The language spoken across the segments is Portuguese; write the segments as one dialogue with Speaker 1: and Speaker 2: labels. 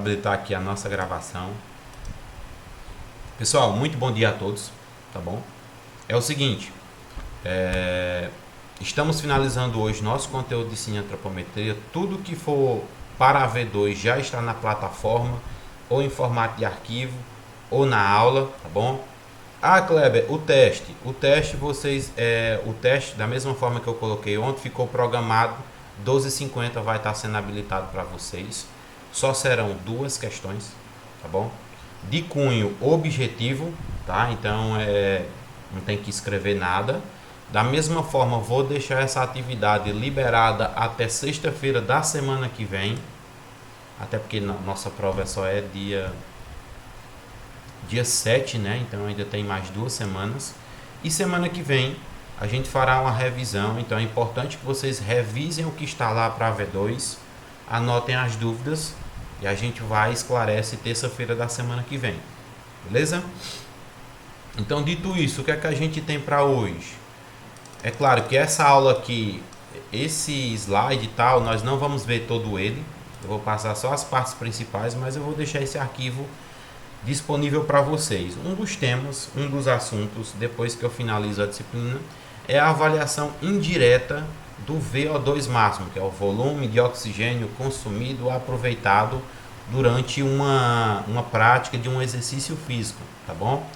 Speaker 1: Habilitar aqui a nossa gravação. Pessoal, muito bom dia a todos, tá bom? É o seguinte, estamos finalizando hoje nosso conteúdo de cineantropometria. Tudo que for para a V2 já está na plataforma, ou em formato de arquivo, ou na aula, tá bom? Ah, Kleber, o teste o teste da mesma forma que eu coloquei ontem, ficou programado, 12h50 vai estar sendo habilitado para vocês. Só serão duas questões, tá bom? De cunho objetivo, tá? Então não tem que escrever nada. Da mesma forma, vou deixar essa atividade liberada até sexta-feira da semana que vem, até porque nossa prova só é dia 7, né? Então ainda tem mais 2 semanas. E semana que vem a gente fará uma revisão. Então é importante que vocês revisem o que está lá para a V2, anotem as dúvidas e a gente vai esclarecer terça-feira da semana que vem. Beleza? Então, dito isso, o que é que a gente tem para hoje? É claro que essa aula aqui, esse slide e tal, nós não vamos ver todo ele. Eu vou passar só as partes principais, mas eu vou deixar esse arquivo disponível para vocês. Um dos temas, um dos assuntos, depois que eu finalizo a disciplina, é a avaliação indireta do VO2 máximo, que é o volume de oxigênio consumido ou aproveitado durante uma prática de um exercício físico, tá bom?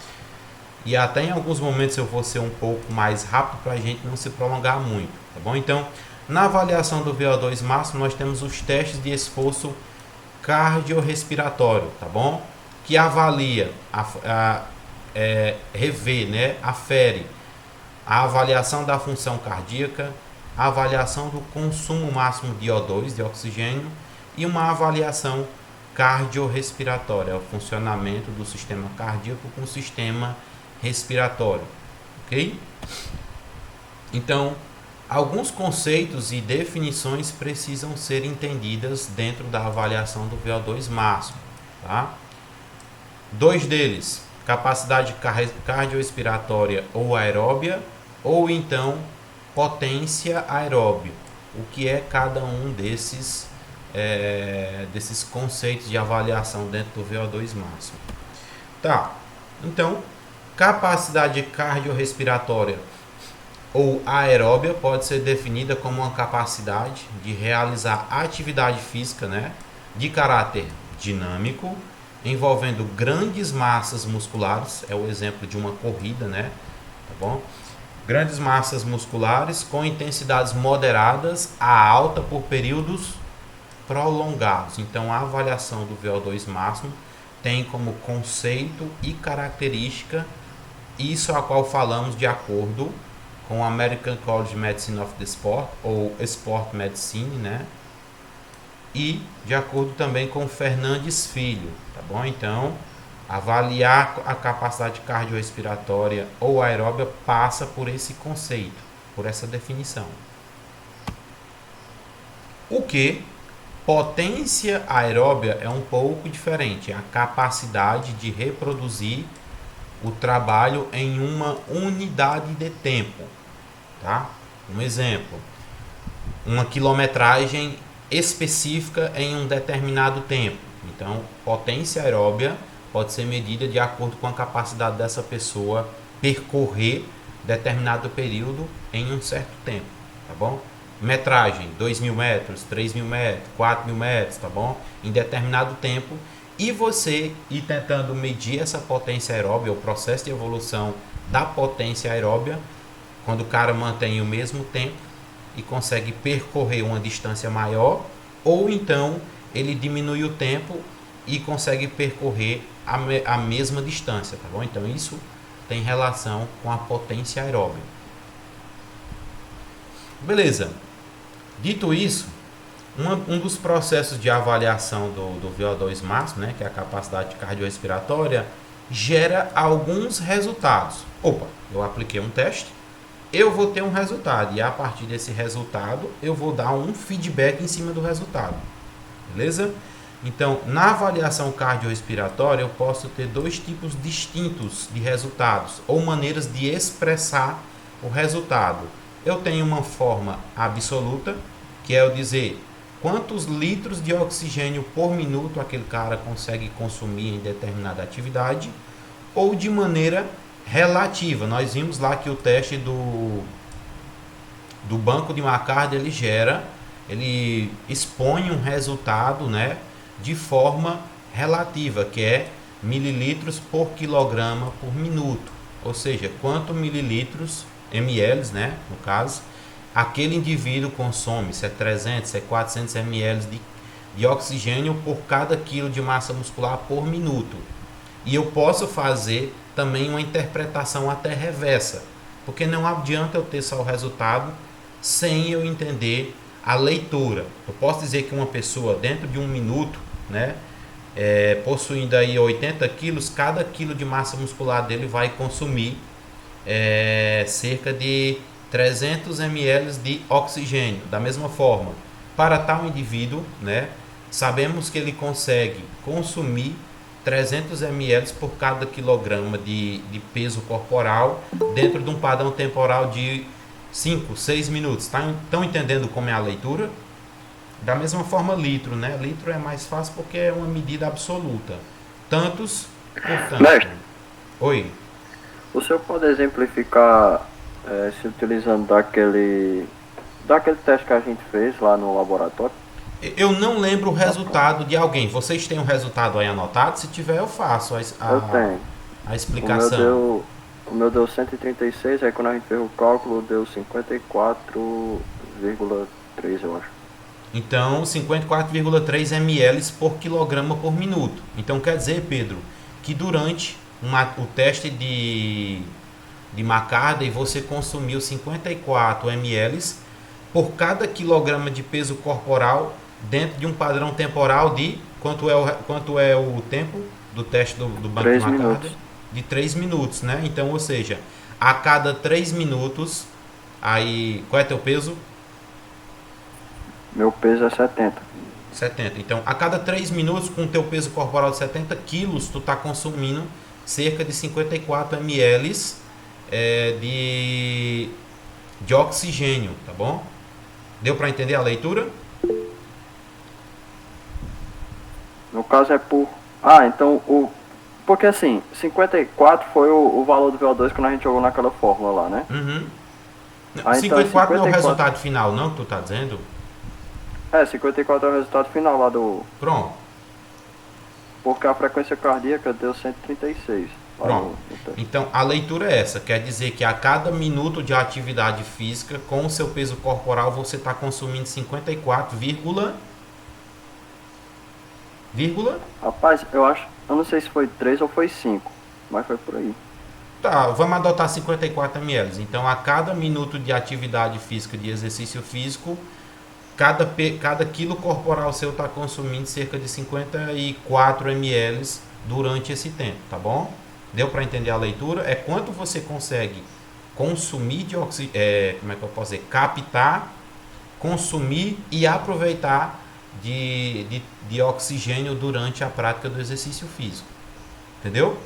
Speaker 1: E até em alguns momentos eu vou ser um pouco mais rápido para a gente não se prolongar muito, tá bom? Então, na avaliação do VO2 máximo, nós temos os testes de esforço cardiorrespiratório, tá bom? Que avalia, revê, né? Afere a avaliação da função cardíaca, a avaliação do consumo máximo de O2, de oxigênio, e uma avaliação cardiorrespiratória, o funcionamento do sistema cardíaco com o sistema respiratório, ok? Então, alguns conceitos e definições precisam ser entendidas dentro da avaliação do VO2 máximo, tá? Dois deles, capacidade cardiorrespiratória ou aeróbia, ou então potência aeróbia. O que é cada um desses conceitos de avaliação dentro do VO2 máximo? Tá, então, capacidade cardiorrespiratória ou aeróbia pode ser definida como uma capacidade de realizar atividade física, né, de caráter dinâmico, envolvendo grandes massas musculares, é o exemplo de uma corrida, né, tá bom? Grandes massas musculares com intensidades moderadas a alta por períodos prolongados. Então, a avaliação do VO2 máximo tem como conceito e característica isso a qual falamos de acordo com o American College of Medicine of the Sport, ou Sport Medicine, né? E de acordo também com Fernandes Filho, tá bom? Então, avaliar a capacidade cardiorrespiratória ou aeróbia passa por esse conceito, por essa definição. O que potência aeróbia é um pouco diferente, é a capacidade de reproduzir o trabalho em uma unidade de tempo, tá? Um exemplo, uma quilometragem específica em um determinado tempo. Então, potência aeróbia pode ser medida de acordo com a capacidade dessa pessoa percorrer determinado período em um certo tempo, tá bom? Metragem, 2.000 metros, 3.000 metros, 4.000 metros, tá bom? Em determinado tempo. E você ir tentando medir essa potência aeróbia, o processo de evolução da potência aeróbia, quando o cara mantém o mesmo tempo e consegue percorrer uma distância maior, ou então ele diminui o tempo e consegue percorrer a mesma distância, tá bom? Então isso tem relação com a potência aeróbia. Beleza. Dito isso, um dos processos de avaliação do VO2 máximo, né, que é a capacidade cardiorrespiratória, gera alguns resultados. Opa, eu apliquei um teste, eu vou ter um resultado, e a partir desse resultado eu vou dar um feedback em cima do resultado. Beleza? Então, na avaliação cardiorrespiratória, eu posso ter dois tipos distintos de resultados, ou maneiras de expressar o resultado. Eu tenho uma forma absoluta, que é eu dizer quantos litros de oxigênio por minuto aquele cara consegue consumir em determinada atividade, ou de maneira relativa. Nós vimos lá que o teste do banco de McCarthy ele expõe um resultado, né, de forma relativa, que é mililitros por quilograma por minuto. Ou seja, quanto mililitros, ml, né, no caso, aquele indivíduo consome, se é 300, se é 400 ml de oxigênio por cada quilo de massa muscular por minuto. E eu posso fazer também uma interpretação até reversa, porque não adianta eu ter só o resultado sem eu entender a leitura. Eu posso dizer que uma pessoa dentro de um minuto, né, possuindo aí 80 quilos, cada quilo de massa muscular dele vai consumir cerca de 300 ml de oxigênio. Da mesma forma, para tal indivíduo, né, sabemos que ele consegue consumir 300 ml por cada quilograma de peso corporal dentro de um padrão temporal de 5, 6 minutos. Estão entendendo como é a leitura? Da mesma forma, litro, né? Litro é mais fácil porque é uma medida absoluta. Tantos por tanto.
Speaker 2: Mestre,
Speaker 1: Oi.
Speaker 2: o senhor pode exemplificar se utilizando daquele teste que a gente fez lá no laboratório?
Speaker 1: Eu não lembro o resultado de alguém. Vocês têm o resultado aí anotado? Se tiver, eu faço
Speaker 2: Eu tenho.
Speaker 1: a explicação.
Speaker 2: O meu deu 136, aí quando a gente fez o cálculo deu 54,3, eu acho.
Speaker 1: Então, 54,3 ml por quilograma por minuto. Então, quer dizer, Pedro, que durante o teste de McCarthy você consumiu 54 ml por cada quilograma de peso corporal dentro de um padrão temporal de quanto é o tempo do teste do banco de
Speaker 2: 3
Speaker 1: McCarthy?
Speaker 2: minutos.
Speaker 1: De 3 minutos, né? Então, ou seja, a cada 3 minutos, aí, qual é teu peso?
Speaker 2: Meu peso é 70.
Speaker 1: 70. Então, a cada 3 minutos, com o teu peso corporal de 70 quilos, tu está consumindo cerca de 54 ml de oxigênio, tá bom? Deu para entender a leitura?
Speaker 2: No caso é por... então porque assim, 54 foi o valor do VO2 quando a gente jogou naquela fórmula lá, né?
Speaker 1: Uhum.
Speaker 2: Então
Speaker 1: 54 não é o resultado final, não, que tu tá dizendo?
Speaker 2: 54 é o resultado final lá do...
Speaker 1: Pronto.
Speaker 2: Porque a frequência cardíaca deu 136.
Speaker 1: Pronto. Então, a leitura é essa. Quer dizer que a cada minuto de atividade física, com o seu peso corporal, você está consumindo 54,
Speaker 2: Rapaz, eu não sei se foi 3 ou foi 5, mas foi por aí.
Speaker 1: Tá, vamos adotar 54 ml. Então, a cada minuto de atividade física, de exercício físico, cada quilo corporal seu está consumindo cerca de 54 ml durante esse tempo, tá bom? Deu para entender a leitura? É quanto você consegue consumir de oxigênio, como é que eu posso dizer? Captar, consumir e aproveitar de oxigênio durante a prática do exercício físico. Entendeu?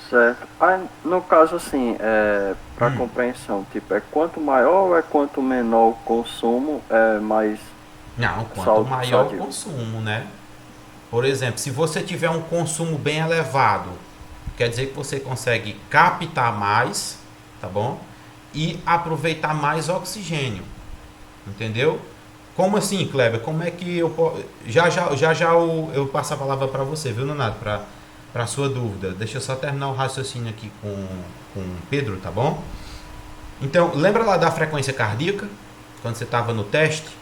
Speaker 2: Certo. No caso assim, para compreensão, tipo, é quanto maior ou é quanto menor o consumo, mais...
Speaker 1: Não, quanto maior o consumo, né? Por exemplo, se você tiver um consumo bem elevado, quer dizer que você consegue captar mais, tá bom? E aproveitar mais oxigênio. Entendeu? Como assim, Kleber? Como é que eu posso... eu passo a palavra para você, viu, Nonato? Para sua dúvida. Deixa eu só terminar o raciocínio aqui com o Pedro, tá bom? Então, lembra lá da frequência cardíaca? Quando você estava no teste?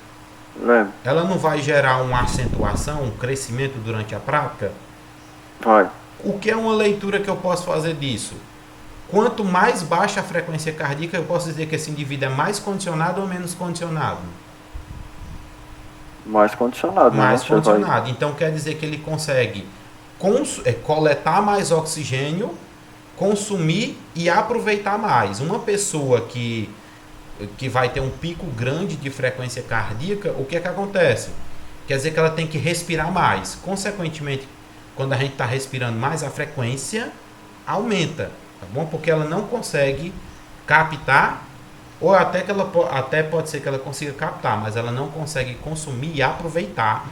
Speaker 2: Lembro.
Speaker 1: Ela não vai gerar uma acentuação, um crescimento durante a prática?
Speaker 2: Vai.
Speaker 1: O que é uma leitura que eu posso fazer disso? Quanto mais baixa a frequência cardíaca, eu posso dizer que esse indivíduo é mais condicionado ou menos condicionado?
Speaker 2: Mais condicionado.
Speaker 1: Mais condicionado. Então quer dizer que ele consegue coletar mais oxigênio, consumir e aproveitar mais. Uma pessoa que vai ter um pico grande de frequência cardíaca, o que é que acontece? Quer dizer que ela tem que respirar mais. Consequentemente, quando a gente está respirando mais, a frequência aumenta, tá bom? Porque ela não consegue captar ou até que ela até pode ser que ela consiga captar, mas ela não consegue consumir e aproveitar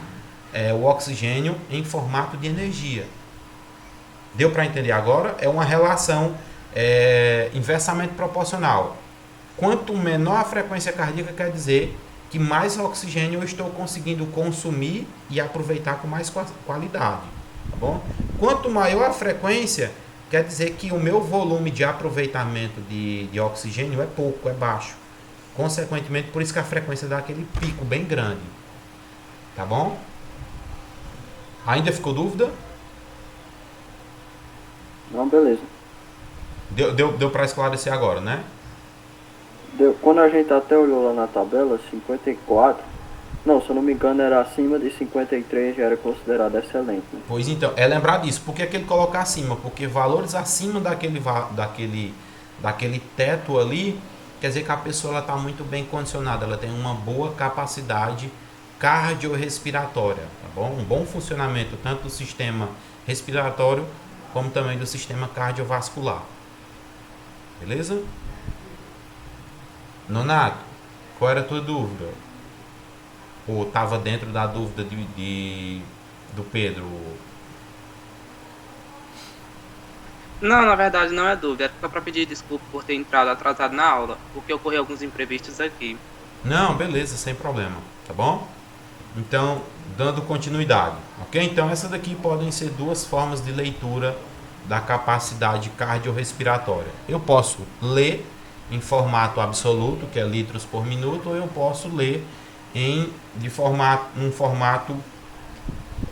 Speaker 1: o oxigênio em formato de energia. Deu para entender agora? É uma relação inversamente proporcional. Quanto menor a frequência cardíaca, quer dizer que mais oxigênio eu estou conseguindo consumir e aproveitar com mais qualidade. Tá bom? Quanto maior a frequência, quer dizer que o meu volume de aproveitamento de oxigênio é pouco, é baixo. Consequentemente, por isso que a frequência dá aquele pico bem grande. Tá bom? Ainda ficou dúvida?
Speaker 2: Não, beleza.
Speaker 1: Deu para esclarecer agora, né?
Speaker 2: Quando a gente até olhou lá na tabela, 54, não, se eu não me engano era acima de 53, já era considerado excelente, né?
Speaker 1: Pois então, é lembrar disso. Por que ele coloca acima? Porque valores acima daquele teto ali, quer dizer que a pessoa está muito bem condicionada, ela tem uma boa capacidade cardiorrespiratória, tá bom? Um bom funcionamento tanto do sistema respiratório como também do sistema cardiovascular. Beleza? Nonato, qual era a tua dúvida? Ou estava dentro da dúvida do Pedro?
Speaker 3: Não, na verdade não é dúvida. Era só para pedir desculpa por ter entrado atrasado na aula, porque ocorreu alguns imprevistos aqui.
Speaker 1: Não, beleza, sem problema, tá bom? Então, dando continuidade, ok? Então, essas daqui podem ser duas formas de leitura da capacidade cardiorrespiratória. Eu posso ler em formato absoluto, que é litros por minuto, ou eu posso ler num formato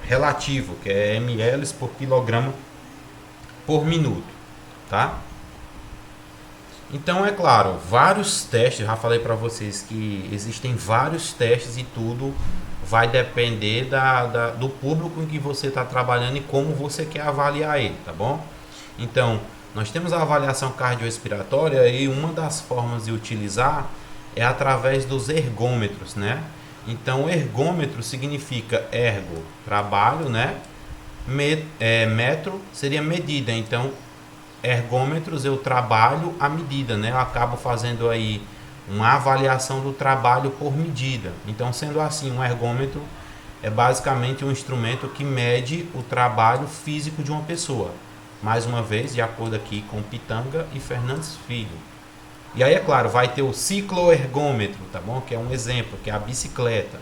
Speaker 1: relativo, que é ml por quilograma por minuto, tá? Então, é claro, vários testes, já falei para vocês que existem vários testes e tudo vai depender do público em que você está trabalhando e como você quer avaliar ele, tá bom? Então, nós temos a avaliação cardiorrespiratória e uma das formas de utilizar é através dos ergômetros, né? Então, ergômetro significa ergo, trabalho, né? Metro seria medida, então ergômetros eu trabalho a medida, né? Eu acabo fazendo aí uma avaliação do trabalho por medida. Então, sendo assim, um ergômetro é basicamente um instrumento que mede o trabalho físico de uma pessoa. Mais uma vez, de acordo aqui com Pitanga e Fernandes Filho. E aí, é claro, vai ter o cicloergômetro, tá bom? Que é um exemplo, que é a bicicleta.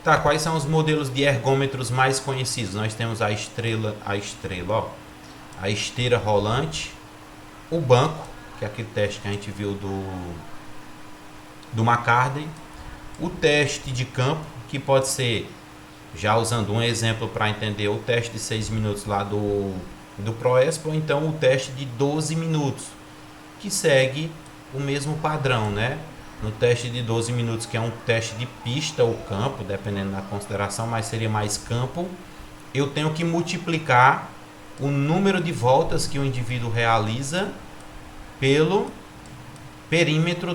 Speaker 1: Tá, quais são os modelos de ergômetros mais conhecidos? Nós temos a esteira rolante, o banco, que é aquele teste que a gente viu do McCartney, o teste de campo, que pode ser, já usando um exemplo para entender, o teste de 6 minutos lá do ProExpo, ou então o teste de 12 minutos, que segue o mesmo padrão, né? No teste de 12 minutos, que é um teste de pista ou campo, dependendo da consideração, mas seria mais campo, eu tenho que multiplicar o número de voltas que o indivíduo realiza pelo perímetro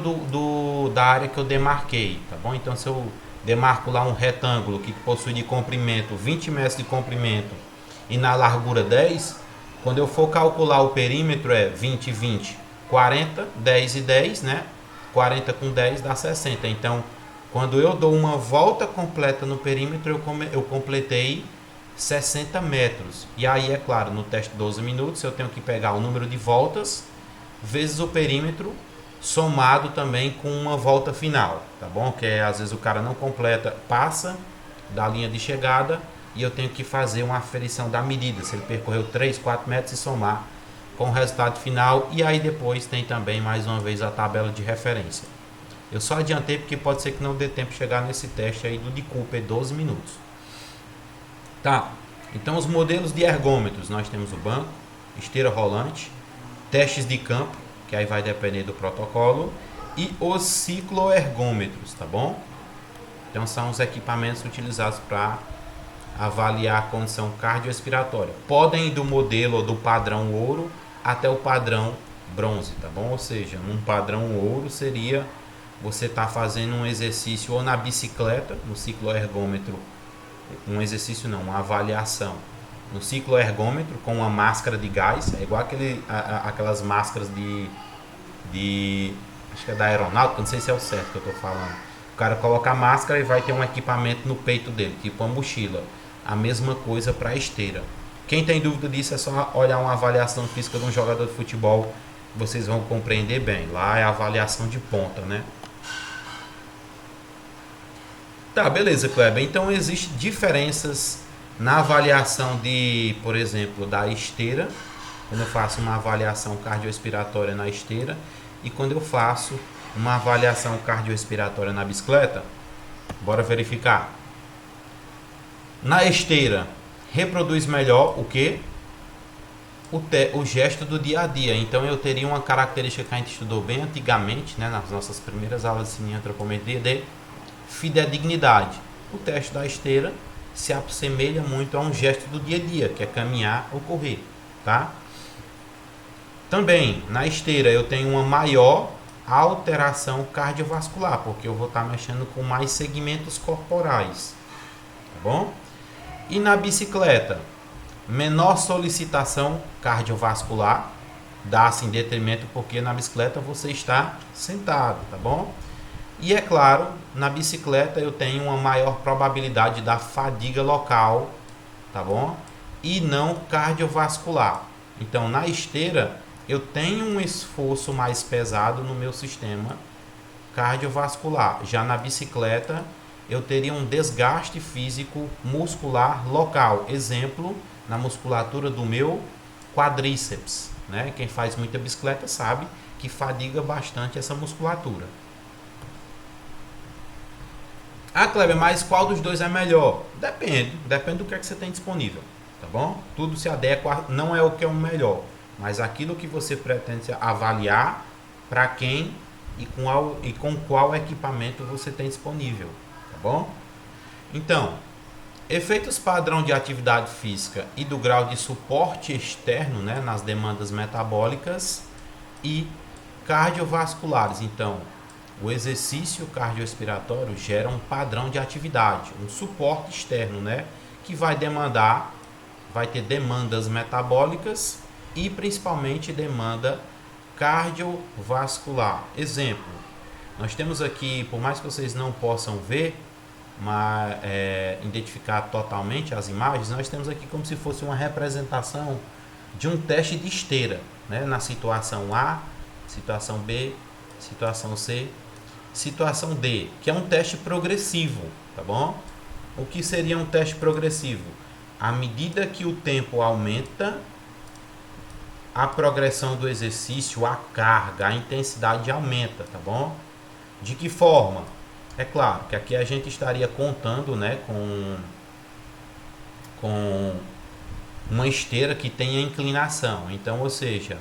Speaker 1: da área que eu demarquei, tá bom? Então, se eu demarco lá um retângulo que possui de comprimento 20 metros de comprimento e na largura 10, quando eu for calcular o perímetro é 20, 20, 40, 10 e 10, né? 40 com 10 dá 60. Então, quando eu dou uma volta completa no perímetro, eu completei 60 metros. E aí, é claro, no teste de 12 minutos, eu tenho que pegar o número de voltas vezes o perímetro, somado também com uma volta final, tá bom? Que é, às vezes o cara não completa, passa da linha de chegada e eu tenho que fazer uma aferição da medida, se ele percorreu 3, 4 metros e somar com o resultado final. E aí depois tem também, mais uma vez, a tabela de referência. Eu só adiantei porque pode ser que não dê tempo de chegar nesse teste aí do de Cooper, 12 minutos. Tá, então os modelos de ergômetros, nós temos o banco, esteira rolante, testes de campo, que aí vai depender do protocolo, e os cicloergômetros, tá bom? Então são os equipamentos utilizados para avaliar a condição cardiorrespiratória. Podem ir do modelo ou do padrão ouro até o padrão bronze, tá bom? Ou seja, um padrão ouro seria você estar fazendo um exercício ou na bicicleta, no cicloergômetro, um exercício não, uma avaliação um cicloergômetro com uma máscara de gás, é igual aquelas máscaras acho que é da aeronáutica, não sei se é o certo que eu estou falando. O cara coloca a máscara e vai ter um equipamento no peito dele, tipo uma mochila. A mesma coisa para a esteira. Quem tem dúvida disso é só olhar uma avaliação física de um jogador de futebol, vocês vão compreender bem. Lá é a avaliação de ponta, né? Tá, beleza, Kleber. Então existem diferenças na avaliação de, por exemplo, da esteira, quando eu faço uma avaliação cardiorrespiratória na esteira e quando eu faço uma avaliação cardiorrespiratória na bicicleta. Bora verificar. Na esteira, reproduz melhor o que? O gesto do dia a dia. Então eu teria uma característica que a gente estudou bem antigamente, né, nas nossas primeiras aulas de ciência antropometria, de fidedignidade. O teste da esteira se assemelha muito a um gesto do dia a dia, que é caminhar ou correr, tá? Também na esteira eu tenho uma maior alteração cardiovascular, porque eu vou estar mexendo com mais segmentos corporais, tá bom? E na bicicleta, menor solicitação cardiovascular, dá-se em detrimento porque na bicicleta você está sentado, tá bom? E é claro, na bicicleta eu tenho uma maior probabilidade da fadiga local, tá bom? E não cardiovascular. Então, na esteira, eu tenho um esforço mais pesado no meu sistema cardiovascular. Já na bicicleta, eu teria um desgaste físico muscular local. Exemplo, na musculatura do meu quadríceps, né? Quem faz muita bicicleta sabe que fadiga bastante essa musculatura. Ah, Kleber, mas qual dos dois é melhor? Depende do que é que você tem disponível, tá bom? Tudo se adequa, não é o que é o melhor, mas aquilo que você pretende avaliar para quem e com qual equipamento você tem disponível, tá bom? Então, efeitos padrão de atividade física e do grau de suporte externo, né, nas demandas metabólicas e cardiovasculares. Então, o exercício cardiorrespiratório gera um padrão de atividade, um suporte externo, né, que vai ter demandas metabólicas e principalmente demanda cardiovascular. Exemplo, nós temos aqui, por mais que vocês não possam ver, mas identificar totalmente as imagens, nós temos aqui como se fosse uma representação de um teste de esteira, né, na situação A, situação B, situação C, situação D, que é um teste progressivo, tá bom? O que seria um teste progressivo? À medida que o tempo aumenta, a progressão do exercício, a carga, a intensidade aumenta, tá bom? De que forma? É claro que aqui a gente estaria contando, né, com uma esteira que tenha inclinação. Então, ou seja,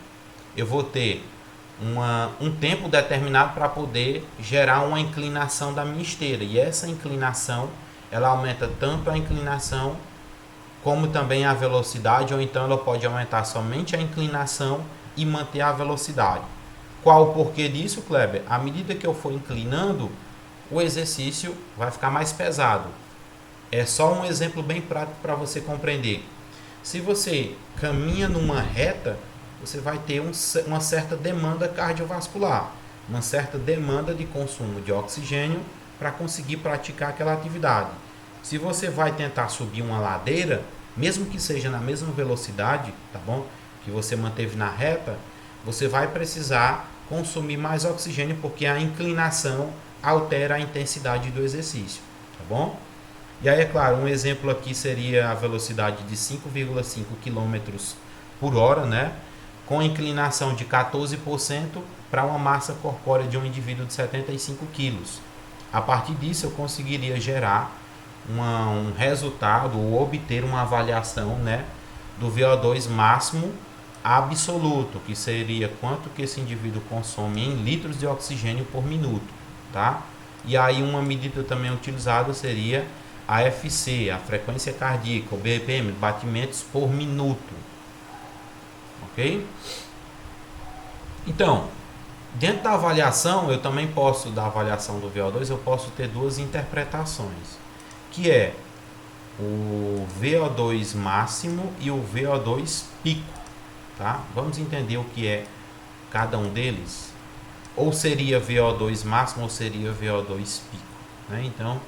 Speaker 1: eu vou ter um tempo determinado para poder gerar uma inclinação da minha esteira. E essa inclinação, ela aumenta tanto a inclinação como também a velocidade, ou então ela pode aumentar somente a inclinação e manter a velocidade. Qual o porquê disso, Kleber? À medida que eu for inclinando, o exercício vai ficar mais pesado. É só um exemplo bem prático para você compreender. Se você caminha numa reta, você vai ter uma certa demanda cardiovascular, uma certa demanda de consumo de oxigênio para conseguir praticar aquela atividade. Se você vai tentar subir uma ladeira, mesmo que seja na mesma velocidade, tá bom? Que você manteve na reta, você vai precisar consumir mais oxigênio porque a inclinação altera a intensidade do exercício, tá bom? E aí, é claro, um exemplo aqui seria a velocidade de 5,5 km por hora, né? Com inclinação de 14% para uma massa corpórea de um indivíduo de 75 kg. A partir disso, eu conseguiria gerar um resultado ou obter uma avaliação, né, do VO2 máximo absoluto, que seria quanto que esse indivíduo consome em litros de oxigênio por minuto, tá? E aí uma medida também utilizada seria a FC, a frequência cardíaca, o BPM, batimentos por minuto, ok? Então, dentro da avaliação, eu também posso, da avaliação do VO2, eu posso ter duas interpretações, que é o VO2 máximo e o VO2 pico, tá? Vamos entender o que é cada um deles. Ou seria VO2 máximo ou seria VO2 pico, né? Então,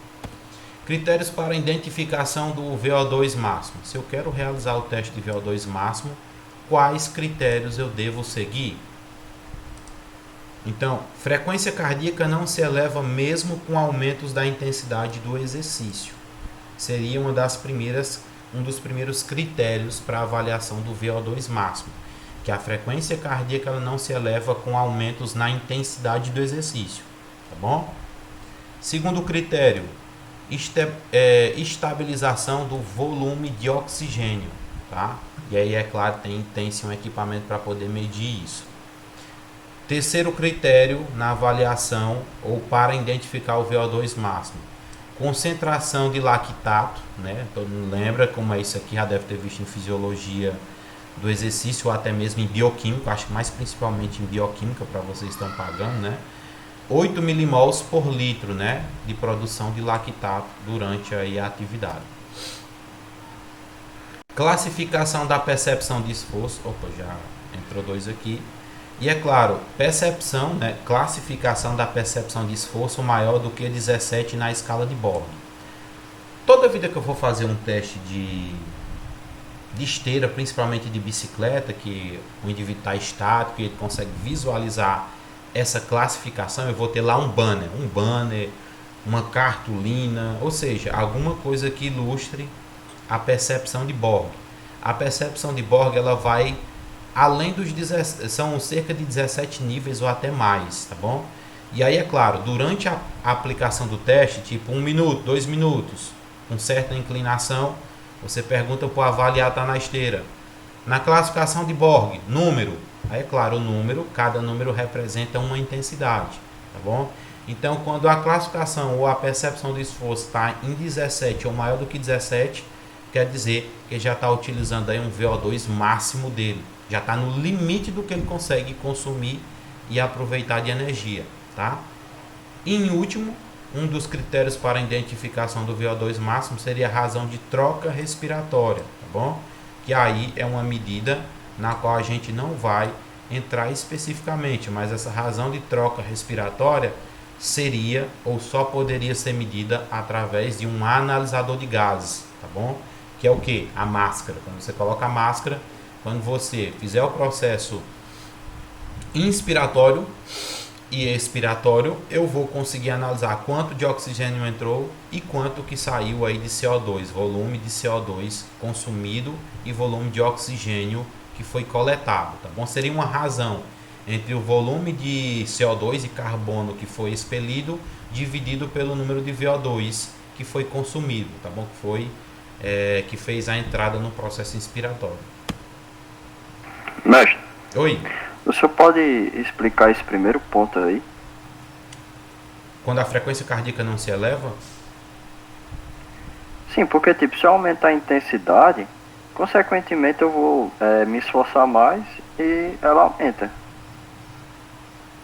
Speaker 1: critérios para identificação do VO2 máximo. Se eu quero realizar o teste de VO2 máximo, quais critérios eu devo seguir? Então, frequência cardíaca não se eleva mesmo com aumentos da intensidade do exercício. Seria um dos primeiros critérios para avaliação do VO2 máximo, que a frequência cardíaca ela não se eleva com aumentos na intensidade do exercício, tá bom? Segundo critério, estabilização do volume de oxigênio, tá? E aí, é claro, tem-se um equipamento para poder medir isso. Terceiro critério na avaliação ou para identificar o VO2 máximo, concentração de lactato, né? Todo mundo lembra como é isso aqui, já deve ter visto em fisiologia do exercício ou até mesmo em bioquímica, acho que mais principalmente em bioquímica para vocês estão pagando, né? 8 milimols por litro, né, de produção de lactato durante aí a atividade. Classificação da percepção de esforço, opa, já entrou dois aqui. E é claro, percepção, né, classificação da percepção de esforço maior do que 17 na escala de Borg. Toda vida que eu for fazer um teste de esteira, principalmente de bicicleta, que o indivíduo está estático e ele consegue visualizar essa classificação, eu vou ter lá um banner, uma cartolina, ou seja, alguma coisa que ilustre a percepção de Borg. A percepção de Borg ela vai além dos 17, são cerca de 17 níveis ou até mais, tá bom? E aí, é claro, durante a aplicação do teste, tipo 1 minuto, 2 minutos, com certa inclinação, você pergunta para o avaliar estar na esteira. Na classificação de Borg, número. Aí, é claro, o número, cada número representa uma intensidade, tá bom? Então, quando a classificação ou a percepção do esforço está em 17 ou maior do que 17, quer dizer que já está utilizando aí um VO2 máximo dele. Já está no limite do que ele consegue consumir e aproveitar de energia, tá? E, em último, um dos critérios para a identificação do VO2 máximo seria a razão de troca respiratória, tá bom? Que aí é uma medida na qual a gente não vai entrar especificamente, mas essa razão de troca respiratória seria ou só poderia ser medida através de um analisador de gases, tá bom? Que é o que? A máscara. Quando você coloca a máscara, quando você fizer o processo inspiratório e expiratório, eu vou conseguir analisar quanto de oxigênio entrou e quanto que saiu aí de CO2, volume de CO2 consumido e volume de oxigênio que foi coletado, tá bom? Seria uma razão entre o volume de CO2 e carbono que foi expelido dividido pelo número de VO2 que foi consumido, tá bom? Que fez a entrada no processo inspiratório.
Speaker 2: Mestre,
Speaker 1: Oi.
Speaker 2: o senhor pode explicar esse primeiro ponto aí?
Speaker 1: Quando a frequência cardíaca não se eleva?
Speaker 2: Sim, porque tipo, se eu aumentar a intensidade, consequentemente eu vou me esforçar mais e ela aumenta.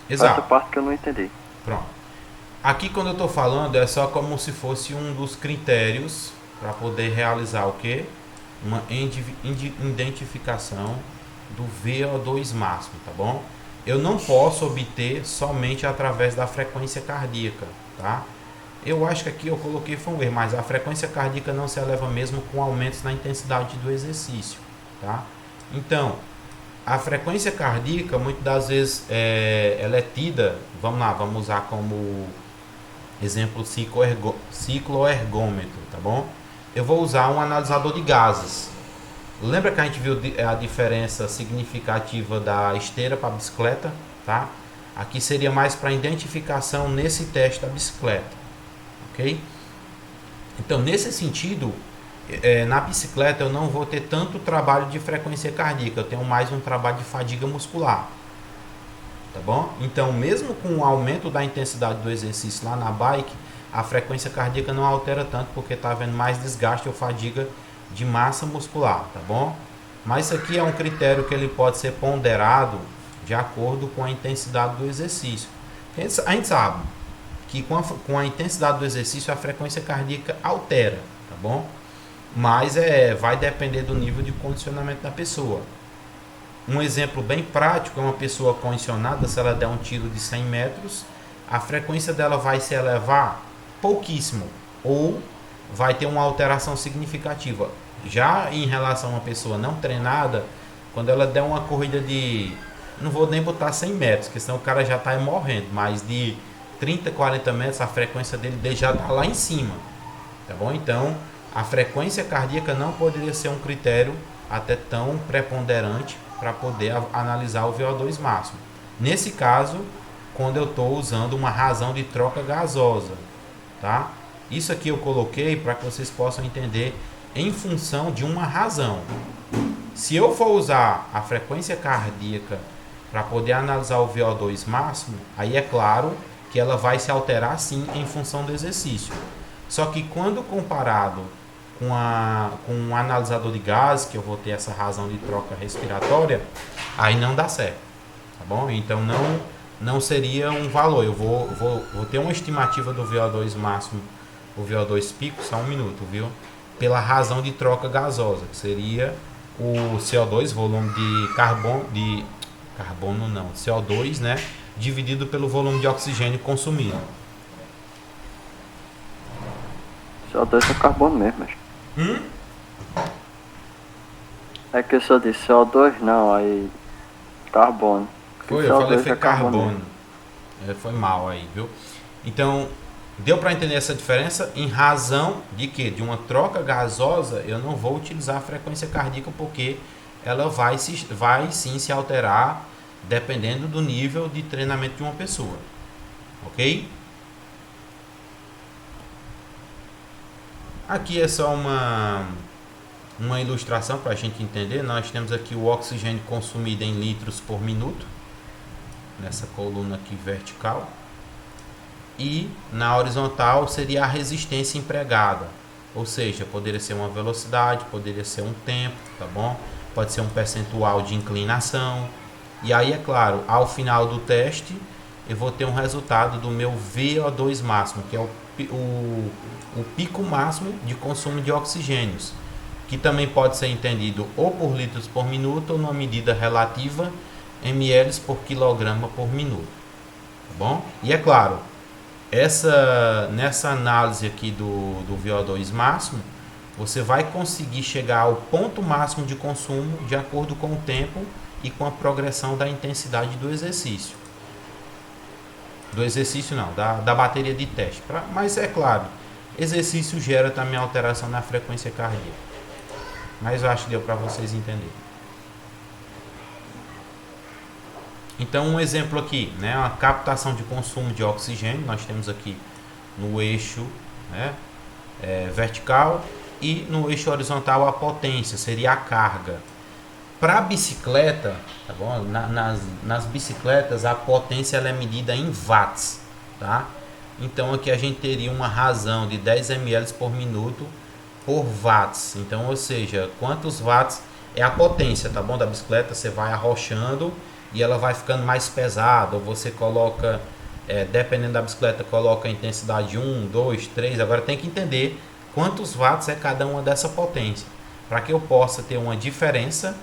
Speaker 1: Exato.
Speaker 2: Essa parte que eu não entendi.
Speaker 1: Pronto. Aqui quando eu estou falando é só como se fosse um dos critérios para poder realizar o quê? Uma identificação do VO2 máximo, tá bom? Eu não posso obter somente através da frequência cardíaca, tá? Eu acho que aqui eu coloquei foi um erro, mas a frequência cardíaca não se eleva mesmo com aumentos na intensidade do exercício, tá? Então, a frequência cardíaca, muitas das vezes, ela é tida, vamos usar como exemplo cicloergômetro, tá bom? Eu vou usar um analisador de gases. Lembra que a gente viu a diferença significativa da esteira para a bicicleta, tá? Aqui seria mais para identificação nesse teste da bicicleta, ok? Então, nesse sentido, na bicicleta eu não vou ter tanto trabalho de frequência cardíaca, eu tenho mais um trabalho de fadiga muscular, tá bom? Então, mesmo com o aumento da intensidade do exercício lá na bike, a frequência cardíaca não altera tanto, porque está havendo mais desgaste ou fadiga de massa muscular, tá bom? Mas isso aqui é um critério que ele pode ser ponderado de acordo com a intensidade do exercício. A gente sabe que com a intensidade do exercício a frequência cardíaca altera, tá bom? mas vai depender do nível de condicionamento da pessoa. Um exemplo bem prático é uma pessoa condicionada, se ela der um tiro de 100 metros, a frequência dela vai se elevar pouquíssimo, ou vai ter uma alteração significativa. Já em relação a uma pessoa não treinada, quando ela der uma corrida de, não vou nem botar 100 metros, porque senão o cara já está morrendo, mas de 30, 40 metros, a frequência dele já está lá em cima, tá bom? Então, a frequência cardíaca não poderia ser um critério até tão preponderante para poder analisar o VO2 máximo. Nesse caso, quando eu estou usando uma razão de troca gasosa, tá? Isso aqui eu coloquei para que vocês possam entender em função de uma razão. Se eu for usar a frequência cardíaca para poder analisar o VO2 máximo, aí é claro que ela vai se alterar sim em função do exercício. Só que quando comparado com um analisador de gases, que eu vou ter essa razão de troca respiratória, aí não dá certo, tá bom? Então não seria um valor. Eu vou ter uma estimativa do VO2 máximo, o VO2 pico, só um minuto, viu? Pela razão de troca gasosa, que seria o CO2, volume de CO2, né? Dividido pelo volume de oxigênio consumido.
Speaker 2: CO2 é carbono mesmo, mas... É que eu só disse CO2 não, aí carbono.
Speaker 1: Foi, eu falei foi carbono. Foi mal aí, viu? Então, deu para entender essa diferença? Em razão de que de uma troca gasosa, eu não vou utilizar a frequência cardíaca porque ela vai sim se alterar dependendo do nível de treinamento de uma pessoa. Ok? Aqui é só uma ilustração para a gente entender. Nós temos aqui o oxigênio consumido em litros por minuto, nessa coluna aqui vertical, e na horizontal seria a resistência empregada, ou seja, poderia ser uma velocidade, poderia ser um tempo, tá bom? Pode ser um percentual de inclinação, e aí é claro, ao final do teste eu vou ter um resultado do meu VO2 máximo, que é o pico máximo de consumo de oxigênios, que também pode ser entendido ou por litros por minuto ou numa medida relativa, ml por quilograma por minuto, tá bom? E é claro, nessa análise aqui do VO2 máximo, você vai conseguir chegar ao ponto máximo de consumo de acordo com o tempo e com a progressão da intensidade do exercício. Da bateria de teste. Mas é claro, exercício gera também alteração na frequência cardíaca. Mas eu acho que deu para vocês entenderem. Então, um exemplo aqui, né, a captação de consumo de oxigênio, nós temos aqui no eixo, né, vertical, e no eixo horizontal a potência, seria a carga. Para a bicicleta, tá bom? Nas bicicletas a potência ela é medida em watts, tá? Então aqui a gente teria uma razão de 10 ml por minuto por watts. Então, ou seja, quantos watts é a potência, tá bom? Da bicicleta, você vai arrochando e ela vai ficando mais pesada, ou você coloca, dependendo da bicicleta, coloca a intensidade 1, 2, 3, agora tem que entender quantos watts é cada uma dessa potência, para que eu possa ter uma diferença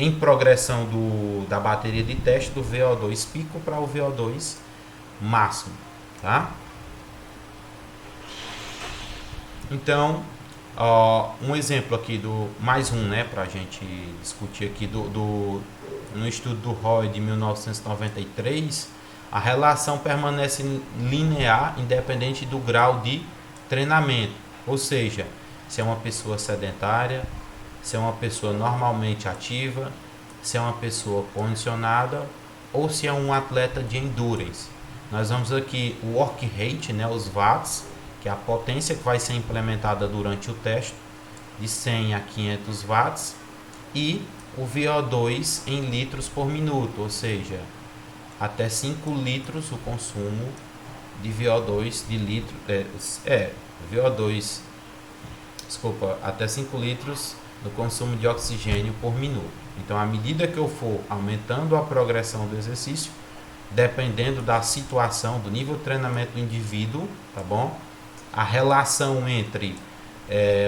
Speaker 1: em progressão da bateria de teste do VO2 pico para o VO2 máximo, tá? Então, um exemplo aqui mais um, né, para a gente discutir aqui no estudo do Roy de 1993, a relação permanece linear independente do grau de treinamento, ou seja, se é uma pessoa sedentária, se é uma pessoa normalmente ativa, se é uma pessoa condicionada ou se é um atleta de endurance. Nós vamos aqui o work rate, né, os watts, que é a potência que vai ser implementada durante o teste, de 100 a 500 watts, e o VO2 em litros por minuto, ou seja, até 5 litros o consumo de VO2 de litro, VO2, desculpa, até 5 litros do consumo de oxigênio por minuto. Então, à medida que eu for aumentando a progressão do exercício, dependendo da situação, do nível de treinamento do indivíduo, tá bom? A relação entre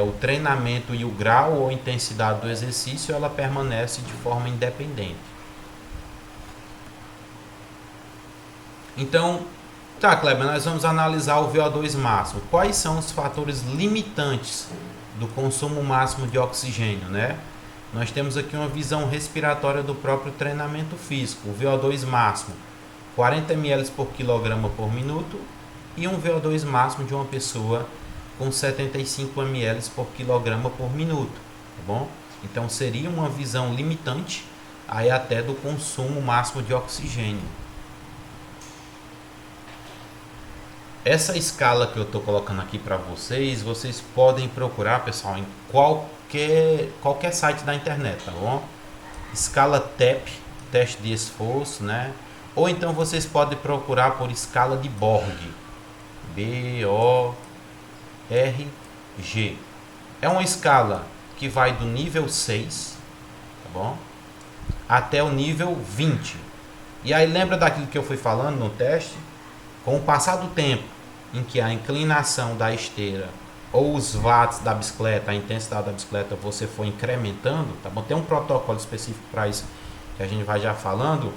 Speaker 1: o treinamento e o grau ou intensidade do exercício, ela permanece de forma independente. Então, tá, Kleber, nós vamos analisar o VO2 máximo. Quais são os fatores limitantes do consumo máximo de oxigênio, né? Nós temos aqui uma visão respiratória do próprio treinamento físico. O VO2 máximo, 40 ml por quilograma por minuto, e um VO2 máximo de uma pessoa com 75 ml por quilograma por minuto, tá bom? Então seria uma visão limitante aí até do consumo máximo de oxigênio. Essa escala que eu estou colocando aqui para vocês, vocês podem procurar, pessoal, em qualquer site da internet, tá bom? Escala TEP, teste de esforço, né? Ou então vocês podem procurar por escala de Borg, B-O-R-G. É uma escala que vai do nível 6, tá bom? Até o nível 20. E aí lembra daquilo que eu fui falando no teste? Com o passar do tempo em que a inclinação da esteira ou os watts da bicicleta, a intensidade da bicicleta, você for incrementando, tá bom? Tem um protocolo específico para isso que a gente vai já falando.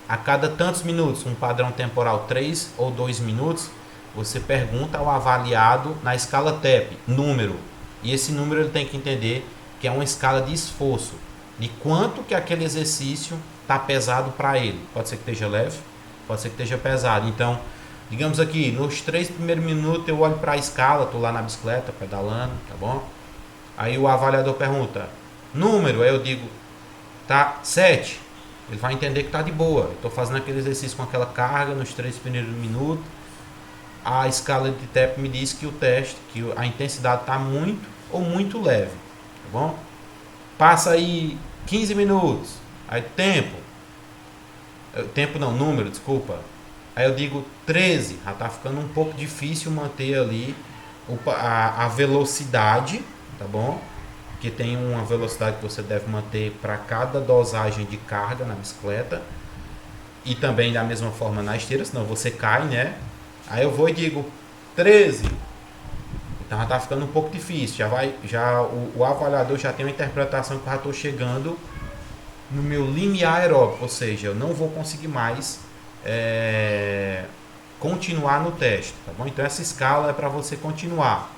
Speaker 1: A cada tantos minutos, um padrão temporal 3 ou 2 minutos, você pergunta ao avaliado na escala TEP, número. E esse número ele tem que entender que é uma escala de esforço, de quanto que aquele exercício está pesado para ele. Pode ser que esteja leve, pode ser que esteja pesado. Então, digamos aqui, nos 3 primeiros minutos eu olho para a escala, estou lá na bicicleta, pedalando, tá bom? Aí o avaliador pergunta, número, aí eu digo, tá 7. Ele vai entender que tá de boa. Eu estou fazendo aquele exercício com aquela carga nos 3 primeiros minutos. A escala de TEP me diz que o teste, que a intensidade está muito ou muito leve, tá bom? Passa aí 15 minutos, aí número, desculpa. Aí eu digo 13, já está ficando um pouco difícil manter ali a velocidade, tá bom? Porque tem uma velocidade que você deve manter para cada dosagem de carga na bicicleta. E também da mesma forma na esteira, senão você cai, né? Aí eu vou e digo 13. Então já está ficando um pouco difícil. O avaliador já tem uma interpretação que eu já estou chegando no meu limiar aeróbico, ou seja, eu não vou conseguir mais continuar no teste, tá bom? Então essa escala é para você continuar.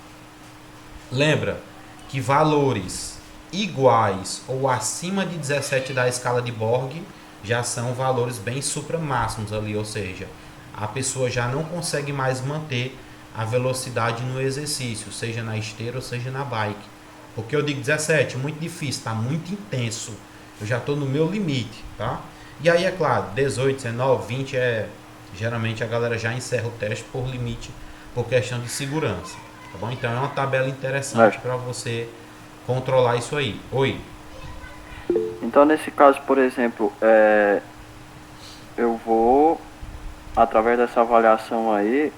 Speaker 1: Lembra que valores iguais ou acima de 17 da escala de Borg já são valores bem supramáximos ali, ou seja, a pessoa já não consegue mais manter a velocidade no exercício, seja na esteira ou seja na bike. Porque eu digo 17, muito difícil, está muito intenso, eu já estou no meu limite, tá? E aí é claro, 18, 19, 20 geralmente a galera já encerra o teste por limite, por questão de segurança, tá bom? Então é uma tabela interessante para você controlar isso aí. Oi?
Speaker 2: Então nesse caso, por exemplo, eu vou, através dessa avaliação aí,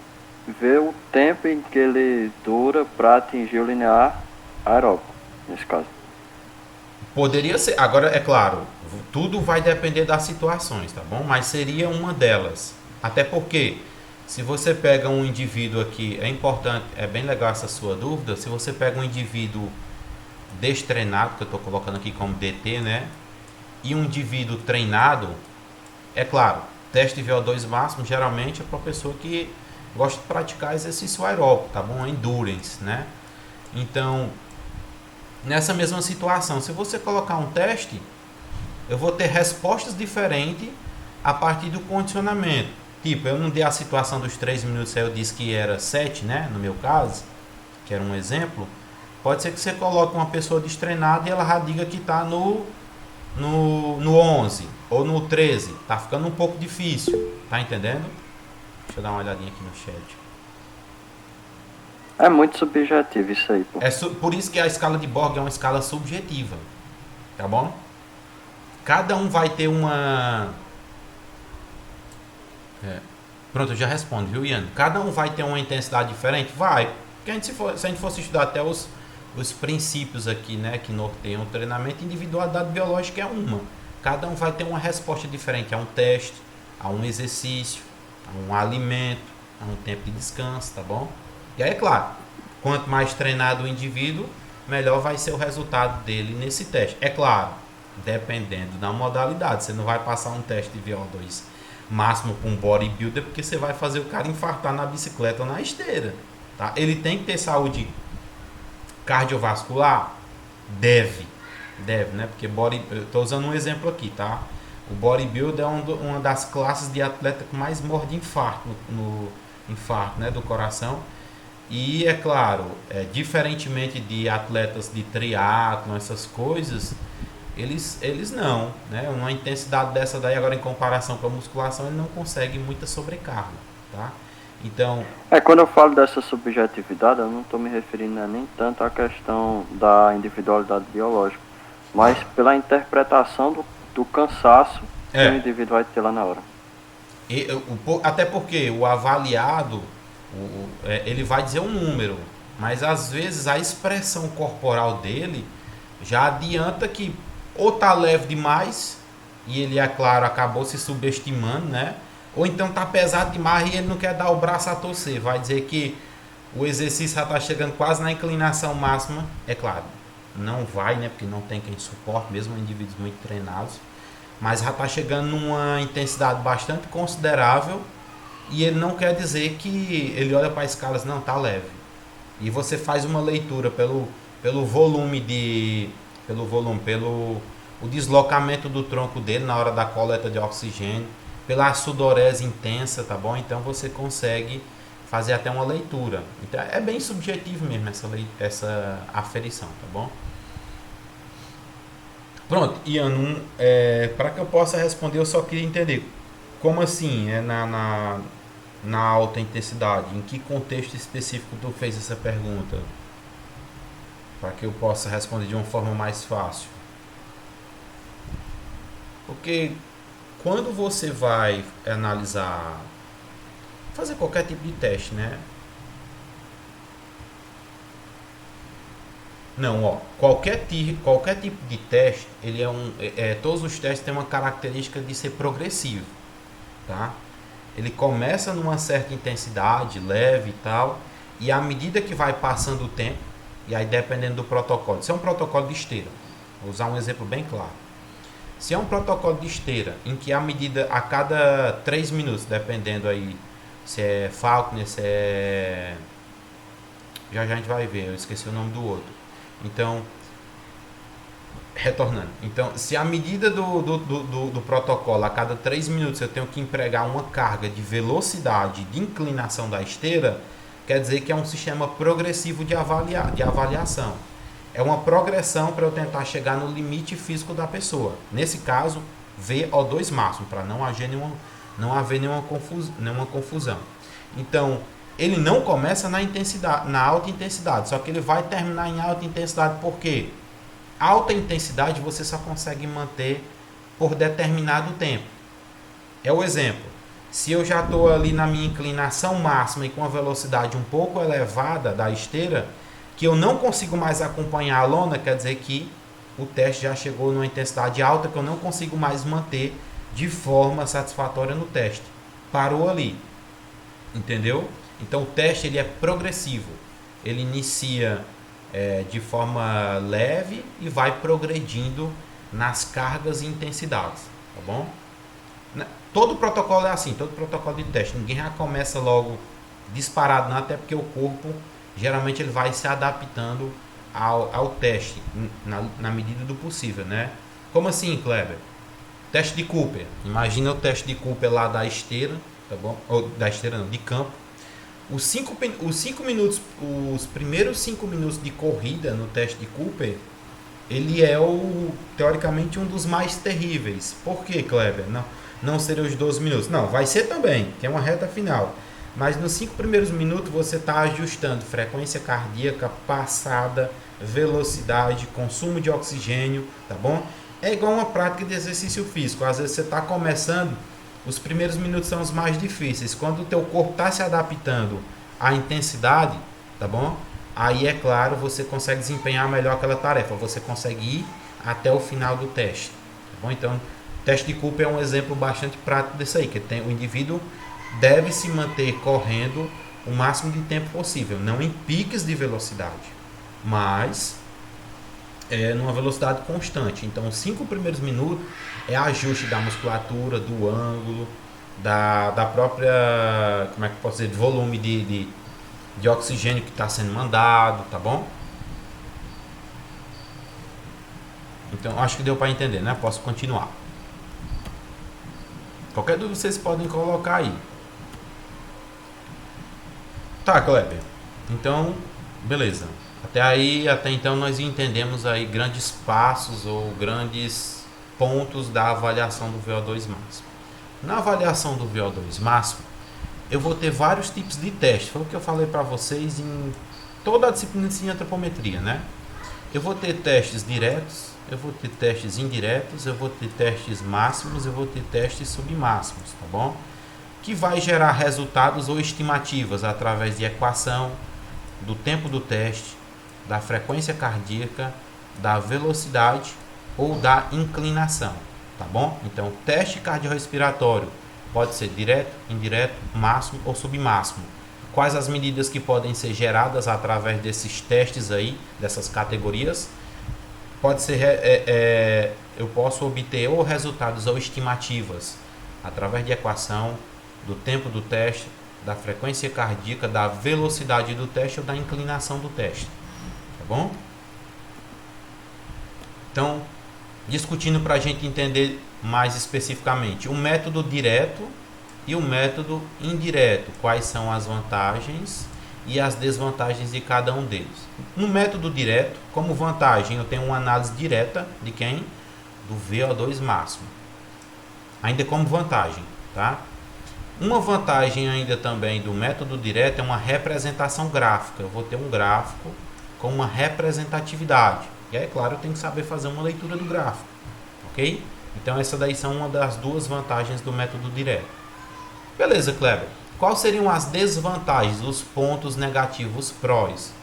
Speaker 2: ver o tempo em que ele dura para atingir o linear aeróbico, nesse caso.
Speaker 1: Poderia ser, agora é claro, tudo vai depender das situações, tá bom? Mas seria uma delas. Até porque, se você pega um indivíduo aqui, é importante, é bem legal essa sua dúvida, se você pega um indivíduo destreinado, que eu estou colocando aqui como DT, né? E um indivíduo treinado, é claro, teste de VO2 máximo geralmente é para a pessoa que gosta de praticar exercício aeróbico, tá bom? Endurance, né? Então, nessa mesma situação, se você colocar um teste, eu vou ter respostas diferentes a partir do condicionamento. Tipo, eu não dei a situação dos 3 minutos, aí eu disse que era 7, né? No meu caso, que era um exemplo. Pode ser que você coloque uma pessoa destreinada e ela já diga que está no 11 ou no 13. Tá ficando um pouco difícil, tá entendendo? Deixa eu dar uma olhadinha aqui no chat.
Speaker 2: É muito subjetivo isso aí, pô.
Speaker 1: Por isso que a escala de Borg é uma escala subjetiva, tá bom? Cada um vai ter uma... Pronto, eu já respondo, viu, Ian? Cada um vai ter uma intensidade diferente? Vai. Porque se a gente fosse estudar até os princípios aqui, né, que norteiam o treinamento, individualidade biológica é uma. Cada um vai ter uma resposta diferente a um teste, a um exercício, a um alimento, a um tempo de descanso, tá bom? E aí, é claro, Quanto mais treinado o indivíduo, melhor vai ser o resultado dele nesse teste. É claro, dependendo da modalidade. Você não vai passar um teste de VO2 máximo com um bodybuilder porque você vai fazer o cara infartar na bicicleta ou na esteira. Tá? Ele tem que ter saúde cardiovascular? Deve, né? Porque eu estou usando um exemplo aqui, tá? O bodybuilder é uma das classes de atleta que mais morre de infarto, no infarto, né, do coração. E é claro, diferentemente de atletas de triatlon, essas coisas, eles não, né? Uma intensidade dessa daí, agora em comparação com a musculação, ele não consegue muita sobrecarga, tá? Então...
Speaker 2: Quando eu falo dessa subjetividade, eu não estou me referindo nem tanto à questão da individualidade biológica, mas pela interpretação do cansaço que o indivíduo vai ter lá na hora.
Speaker 1: Até porque o avaliado, ele vai dizer um número, mas às vezes a expressão corporal dele já adianta que ou tá leve demais e ele, é claro, acabou se subestimando, né? Ou então tá pesado demais e ele não quer dar o braço a torcer. Vai dizer que o exercício já tá chegando quase na inclinação máxima. É claro, não vai, né? Porque não tem quem suporte, mesmo indivíduos muito treinados. Mas já tá chegando numa intensidade bastante considerável e ele não quer dizer que ele olha para a escala e diz, não, tá leve. E você faz uma leitura pelo o deslocamento do tronco dele na hora da coleta de oxigênio, pela sudorese intensa, tá bom? Então você consegue fazer até uma leitura. Então é bem subjetivo mesmo essa aferição, tá bom? Pronto, Ian, para que eu possa responder, eu só queria entender como assim na alta intensidade, em que contexto específico tu fez essa pergunta? Para que eu possa responder de uma forma mais fácil. Porque quando você vai analisar, fazer qualquer tipo de teste, né? Não, ó, qualquer tipo de teste, ele todos os testes têm uma característica de ser progressivo, tá? Ele começa numa certa intensidade, leve e tal, e à medida que vai passando o tempo, e aí dependendo do protocolo, se é um protocolo de esteira, vou usar um exemplo bem claro. Se é um protocolo de esteira, em que a medida a cada 3 minutos, dependendo aí se é Faulkner, se é... Já a gente vai ver, eu esqueci o nome do outro. Então, retornando. Então, se a medida do protocolo, a cada 3 minutos eu tenho que empregar uma carga de velocidade, de inclinação da esteira, quer dizer que é um sistema progressivo de avaliação. É uma progressão para eu tentar chegar no limite físico da pessoa. Nesse caso, VO2 máximo, para não haver nenhuma confusão. Então, ele não começa na alta intensidade, só que ele vai terminar em alta intensidade. Por quê? Alta intensidade você só consegue manter por determinado tempo. É o exemplo. Se eu já estou ali na minha inclinação máxima e com a velocidade um pouco elevada da esteira, que eu não consigo mais acompanhar a lona, quer dizer que o teste já chegou numa intensidade alta que eu não consigo mais manter de forma satisfatória no teste. Parou ali. Entendeu? Então o teste ele é progressivo. Ele inicia de forma leve e vai progredindo nas cargas e intensidades. Tá bom? Todo protocolo é assim, todo protocolo de teste. Ninguém já começa logo disparado, não, até porque o corpo geralmente ele vai se adaptando ao teste na medida do possível, né? Como assim, Kleber? Teste de Cooper. Imagina o teste de Cooper lá da esteira, tá bom? Ou da esteira não, de campo. Os primeiros 5 minutos de corrida no teste de Cooper, ele é teoricamente um dos mais terríveis. Por quê, Kleber? Não seriam os 12 minutos. Não, vai ser também, que é uma reta final. Mas nos 5 primeiros minutos você está ajustando frequência cardíaca, passada, velocidade, consumo de oxigênio, tá bom? É igual uma prática de exercício físico. Às vezes você está começando, os primeiros minutos são os mais difíceis. Quando o teu corpo está se adaptando à intensidade, tá bom? Aí, é claro, você consegue desempenhar melhor aquela tarefa. Você consegue ir até o final do teste, tá bom? Então, o teste de Cooper é um exemplo bastante prático disso aí, que o indivíduo deve se manter correndo o máximo de tempo possível, não em piques de velocidade, mas numa velocidade constante. Então, os 5 primeiros minutos é ajuste da musculatura, do ângulo, da própria, como é que eu posso dizer, de volume de oxigênio que está sendo mandado, tá bom? Então, acho que deu para entender, né? Posso continuar. Qualquer dúvida vocês podem colocar aí. Tá, Kleber. Então, beleza. Até então nós entendemos aí grandes passos ou grandes pontos da avaliação do VO2 máximo. Na avaliação do VO2 máximo, eu vou ter vários tipos de testes. Foi o que eu falei para vocês em toda a disciplina de antropometria, né? Eu vou ter testes diretos, eu vou ter testes indiretos, eu vou ter testes máximos, eu vou ter testes submáximos, tá bom? Que vai gerar resultados ou estimativas através de equação, do tempo do teste, da frequência cardíaca, da velocidade ou da inclinação, tá bom? Então, teste cardiorrespiratório pode ser direto, indireto, máximo ou submáximo. Quais as medidas que podem ser geradas através desses testes aí, dessas categorias? Pode ser, eu posso obter ou resultados ou estimativas através de equação, do tempo do teste, da frequência cardíaca, da velocidade do teste ou da inclinação do teste, tá bom? Então, discutindo para a gente entender mais especificamente o método direto e o método indireto, quais são as vantagens e as desvantagens de cada um deles. No método direto, como vantagem, eu tenho uma análise direta de quem? Do VO2 máximo. Ainda como vantagem, tá? Uma vantagem ainda também do método direto é uma representação gráfica. Eu vou ter um gráfico com uma representatividade. E aí, claro, eu tenho que saber fazer uma leitura do gráfico, ok? Então, essa daí são uma das duas vantagens do método direto. Beleza, Kleber. Quais seriam as desvantagens, os pontos negativos prós?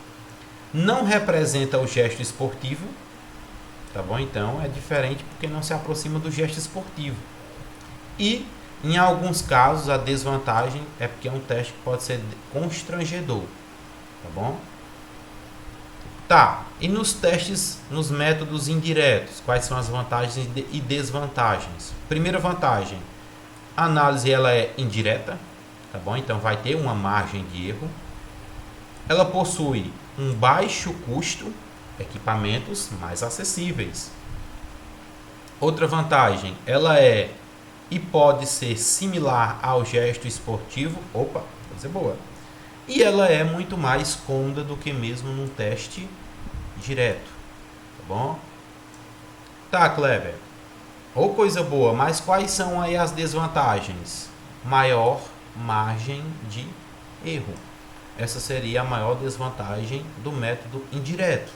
Speaker 1: Não representa o gesto esportivo, tá bom? Então, é diferente porque não se aproxima do gesto esportivo. E, em alguns casos, a desvantagem é porque é um teste que pode ser constrangedor, tá bom? Tá, e nos testes, nos métodos indiretos, quais são as vantagens e desvantagens? Primeira vantagem, a análise ela é indireta, tá bom? Então vai ter uma margem de erro. Ela possui um baixo custo, equipamentos mais acessíveis. Outra vantagem, ela é e pode ser similar ao gesto esportivo. Opa, coisa boa. E ela é muito mais cômoda do que mesmo num teste direto, tá bom? Tá, Kleber. Ou coisa boa, mas quais são aí as desvantagens? Maior margem de erro. Essa seria a maior desvantagem do método indireto,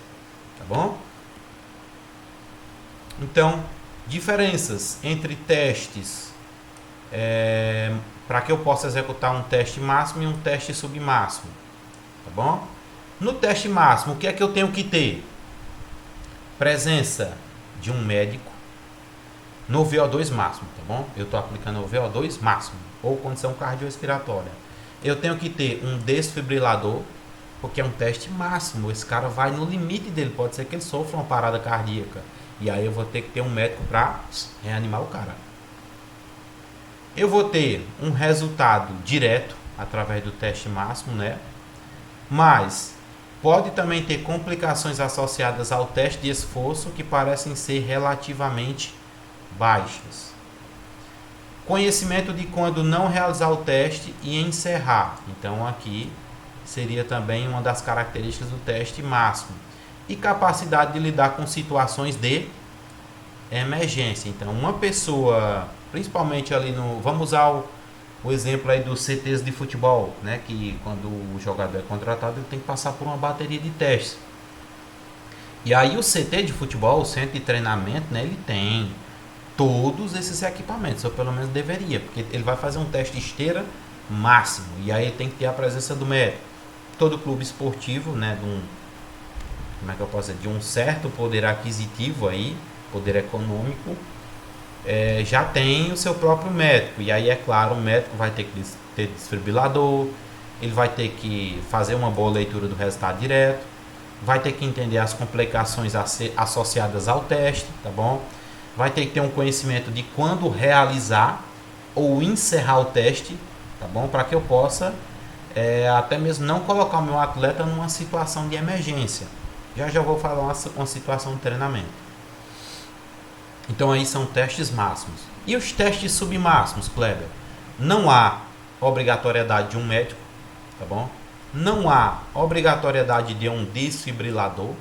Speaker 1: tá bom? Então, diferenças entre testes para que eu possa executar um teste máximo e um teste submáximo, tá bom? No teste máximo, o que é que eu tenho que ter? Presença de um médico no VO2 máximo, tá bom? Eu estou aplicando o VO2 máximo ou condição cardiorrespiratória. Eu tenho que ter um desfibrilador, porque é um teste máximo. Esse cara vai no limite dele, pode ser que ele sofra uma parada cardíaca. E aí eu vou ter que ter um médico para reanimar o cara. Eu vou ter um resultado direto através do teste máximo, né? Mas pode também ter complicações associadas ao teste de esforço que parecem ser relativamente baixas. Conhecimento de quando não realizar o teste e encerrar. Então aqui seria também uma das características do teste máximo. E capacidade de lidar com situações de emergência. Então, uma pessoa, principalmente ali no... Vamos usar o exemplo aí dos CTs de futebol, né? Que quando o jogador é contratado, ele tem que passar por uma bateria de testes. E aí o CT de futebol, o centro de treinamento, né? Ele tem todos esses equipamentos, ou pelo menos deveria, porque ele vai fazer um teste de esteira máximo. E aí ele tem que ter a presença do médico. Todo clube esportivo, né? Como é que eu posso dizer? De um certo poder aquisitivo aí, poder econômico, já tem o seu próprio médico. E aí, é claro, o médico vai ter que ter desfibrilador, ele vai ter que fazer uma boa leitura do resultado direto, vai ter que entender as complicações associadas ao teste, tá bom? Vai ter que ter um conhecimento de quando realizar ou encerrar o teste, tá bom? Para que eu possa até mesmo não colocar o meu atleta numa situação de emergência. Já vou falar uma situação de treinamento. Então aí são testes máximos. E os testes submáximos, Kleber? Não há obrigatoriedade de um médico, tá bom? Não há obrigatoriedade de um desfibrilador.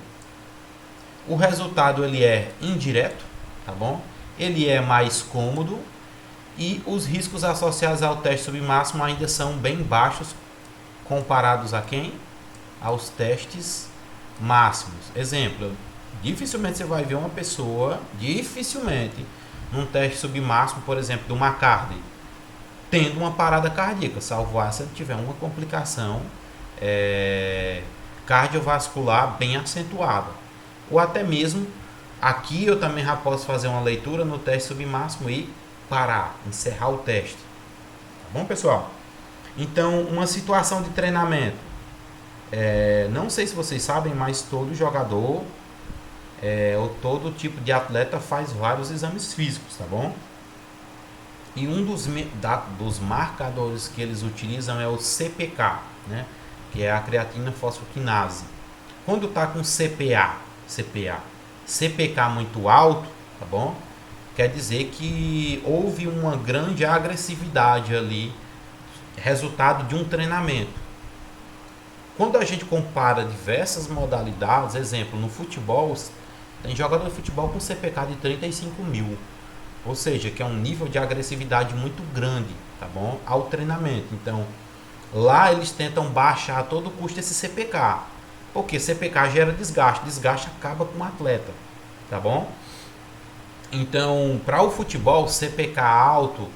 Speaker 1: O resultado ele é indireto, tá bom? Ele é mais cômodo e os riscos associados ao teste submáximo ainda são bem baixos comparados a quem? Aos testes máximos. Exemplo, dificilmente você vai ver uma pessoa, num teste submáximo, por exemplo, do McCarthy, tendo uma parada cardíaca, salvo se ele tiver uma complicação cardiovascular bem acentuada. Ou até mesmo, aqui eu também já posso fazer uma leitura no teste submáximo e parar, encerrar o teste. Tá bom, pessoal? Então, uma situação de treinamento. Não sei se vocês sabem, mas todo jogador ou todo tipo de atleta faz vários exames físicos, tá bom? E um dos marcadores que eles utilizam é o CPK, né? Que é a creatina fosfoquinase. Quando está com CPK muito alto, tá bom? Quer dizer que houve uma grande agressividade ali, resultado de um treinamento. Quando a gente compara diversas modalidades, exemplo, no futebol, tem jogador de futebol com CPK de 35 mil. Ou seja, que é um nível de agressividade muito grande, tá bom? Ao treinamento. Então, lá eles tentam baixar a todo custo esse CPK. Porque CPK gera desgaste. Desgaste acaba com o atleta, tá bom? Então, para o futebol, CPK alto,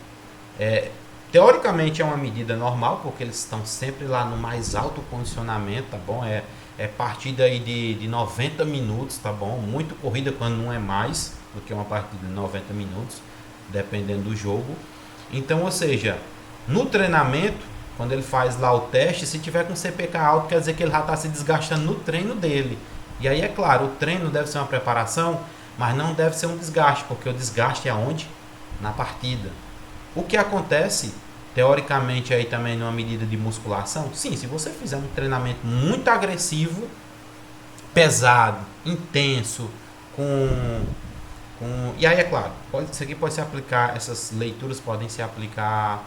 Speaker 1: teoricamente é uma medida normal, porque eles estão sempre lá no mais alto condicionamento, tá bom? É partida aí de 90 minutos, tá bom? Muito corrida quando não é mais do que uma partida de 90 minutos, dependendo do jogo. Então, ou seja, no treinamento, quando ele faz lá o teste, se tiver com CPK alto, quer dizer que ele já está se desgastando no treino dele. E aí, é claro, o treino deve ser uma preparação, mas não deve ser um desgaste, porque o desgaste é onde? Na partida. O que acontece, teoricamente, aí também numa medida de musculação? Sim, se você fizer um treinamento muito agressivo, pesado, intenso, e aí é claro, isso aqui pode se aplicar, essas leituras podem se aplicar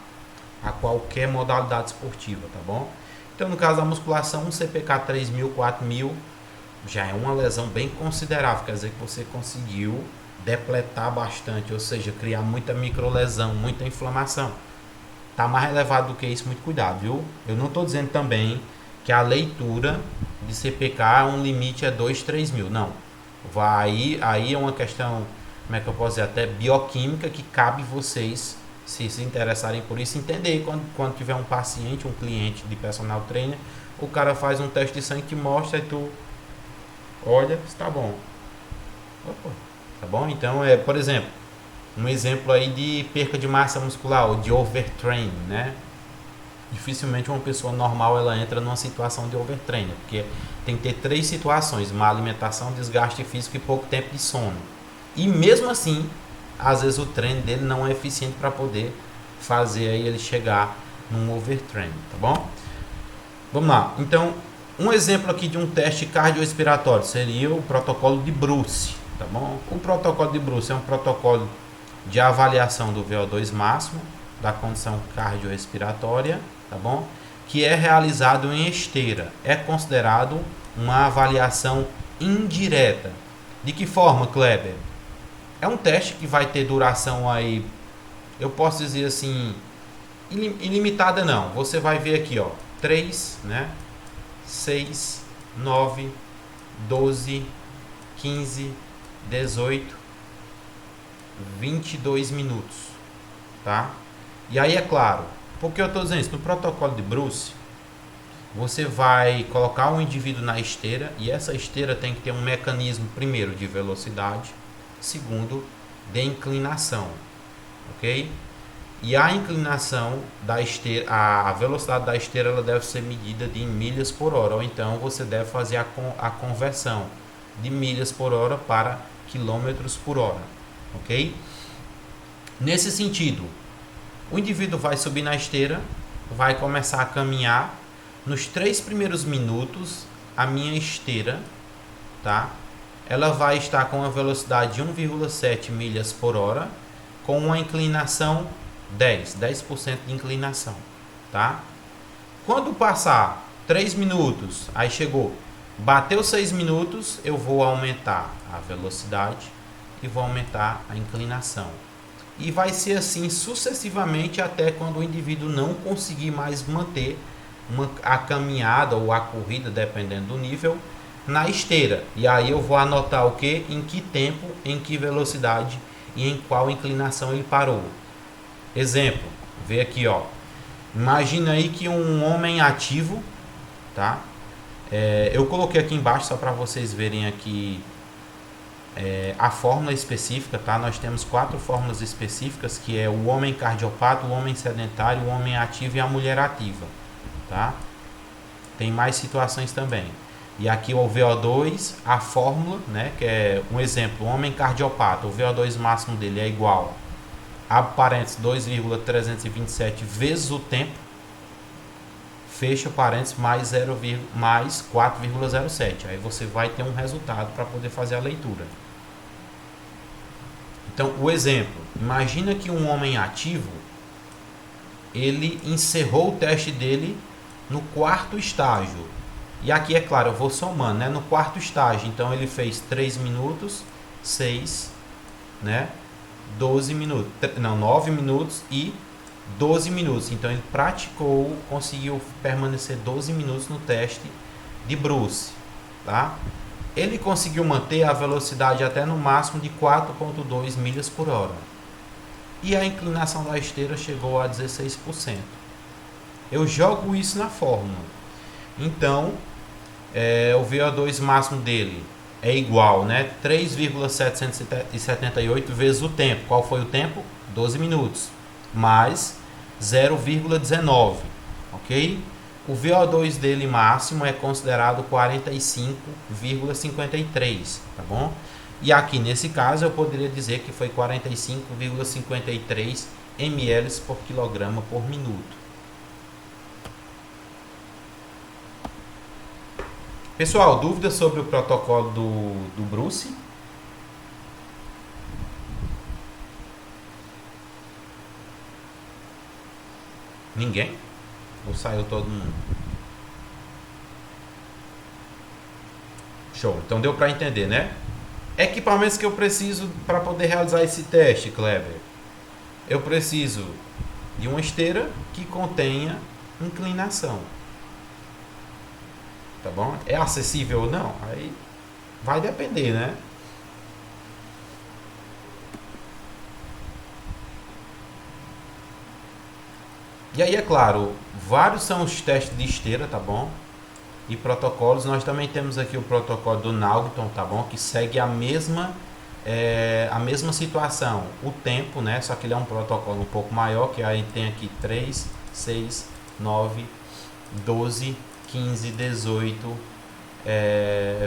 Speaker 1: a qualquer modalidade esportiva, tá bom? Então, no caso da musculação, um CPK 3.000, 4.000 já é uma lesão bem considerável, quer dizer que você conseguiu depletar bastante, ou seja, criar muita microlesão, muita inflamação. Tá mais elevado do que isso, muito cuidado, viu? Eu não estou dizendo também que a leitura de CPK, um limite é 2, 3 mil, não. Aí é uma questão, como é que eu posso dizer, até bioquímica, que cabe vocês, se interessarem por isso, entender quando tiver um paciente, um cliente de personal trainer, o cara faz um teste de sangue que mostra e tu olha, está bom. Opa, tá bom? Então, por exemplo, um exemplo aí de perca de massa muscular, ou de overtraining, né? Dificilmente uma pessoa normal ela entra numa situação de overtraining, porque tem que ter 3 situações: má alimentação, desgaste físico e pouco tempo de sono. E mesmo assim, às vezes o treino dele não é eficiente para poder fazer aí ele chegar num overtraining, tá bom? Vamos lá. Então, um exemplo aqui de um teste cardiorrespiratório seria o protocolo de Bruce, tá bom? O protocolo de Bruce é um protocolo de avaliação do VO2 máximo, da condição cardiorrespiratória, tá bom? Que é realizado em esteira. É considerado uma avaliação indireta. De que forma, Kleber? É um teste que vai ter duração aí, eu posso dizer assim, ilimitada não. Você vai ver aqui, ó, 3, né? 6, 9, 12, 15, 18, 22 minutos, tá? E aí é claro, por que eu estou dizendo isso? No protocolo de Bruce, você vai colocar um indivíduo na esteira, e essa esteira tem que ter um mecanismo, primeiro, de velocidade, segundo, de inclinação, ok? E a inclinação da esteira, a velocidade da esteira, ela deve ser medida em milhas por hora, ou então você deve fazer a conversão de milhas por hora para quilômetros por hora, ok? Nesse sentido, o indivíduo vai subir na esteira, vai começar a caminhar. Nos 3 primeiros minutos, a minha esteira, tá? Ela vai estar com uma velocidade de 1,7 milhas por hora, com uma inclinação 10% de inclinação, tá? Quando passar 3 minutos, aí chegou, bateu 6 minutos, eu vou aumentar a velocidade e vou aumentar a inclinação. E vai ser assim sucessivamente até quando o indivíduo não conseguir mais manter a caminhada ou a corrida, dependendo do nível, na esteira. E aí eu vou anotar o que, em que tempo, em que velocidade e em qual inclinação ele parou. Exemplo, vê aqui, ó. Imagina aí que um homem ativo, tá? Eu coloquei aqui embaixo só para vocês verem aqui a fórmula específica, tá? Nós temos 4 fórmulas específicas, que é o homem cardiopata, o homem sedentário, o homem ativo e a mulher ativa, tá? Tem mais situações também. E aqui o VO2, a fórmula, né? Que é um exemplo, o homem cardiopata, o VO2 máximo dele é igual, abre parênteses, 2,327 vezes o tempo, fecha parênteses, mais 4,07. Aí você vai ter um resultado para poder fazer a leitura. Então, o exemplo, imagina que um homem ativo, ele encerrou o teste dele no 4º estágio. E aqui, é claro, eu vou somando, né? No 4º estágio, então ele fez 3 minutos, 6, né? 12 minutos, não, 9 minutos e 12 minutos. Então ele praticou, conseguiu permanecer 12 minutos no teste de Bruce, tá? Ele conseguiu manter a velocidade até no máximo de 4,2 milhas por hora. E a inclinação da esteira chegou a 16%. Eu jogo isso na fórmula. Então, o VO2 máximo dele é igual, né? 3,778 vezes o tempo. Qual foi o tempo? 12 minutos. Mais 0,19. Ok? O VO2 dele máximo é considerado 45,53. Tá bom? E aqui nesse caso eu poderia dizer que foi 45,53 ml por quilograma por minuto. Pessoal, dúvidas sobre o protocolo do Bruce? Ninguém? Ou saiu todo mundo? Show, então deu para entender, né? Equipamentos que eu preciso para poder realizar esse teste, Kleber. Eu preciso de uma esteira que contenha inclinação. Tá bom? É acessível ou não? Aí vai depender, né? E aí, é claro, vários são os testes de esteira, tá bom? E protocolos. Nós também temos aqui o protocolo do Naughton, tá bom? Que segue a mesma situação. O tempo, né? Só que ele é um protocolo um pouco maior, que aí tem aqui 3, 6, 9, 12... 15, 18,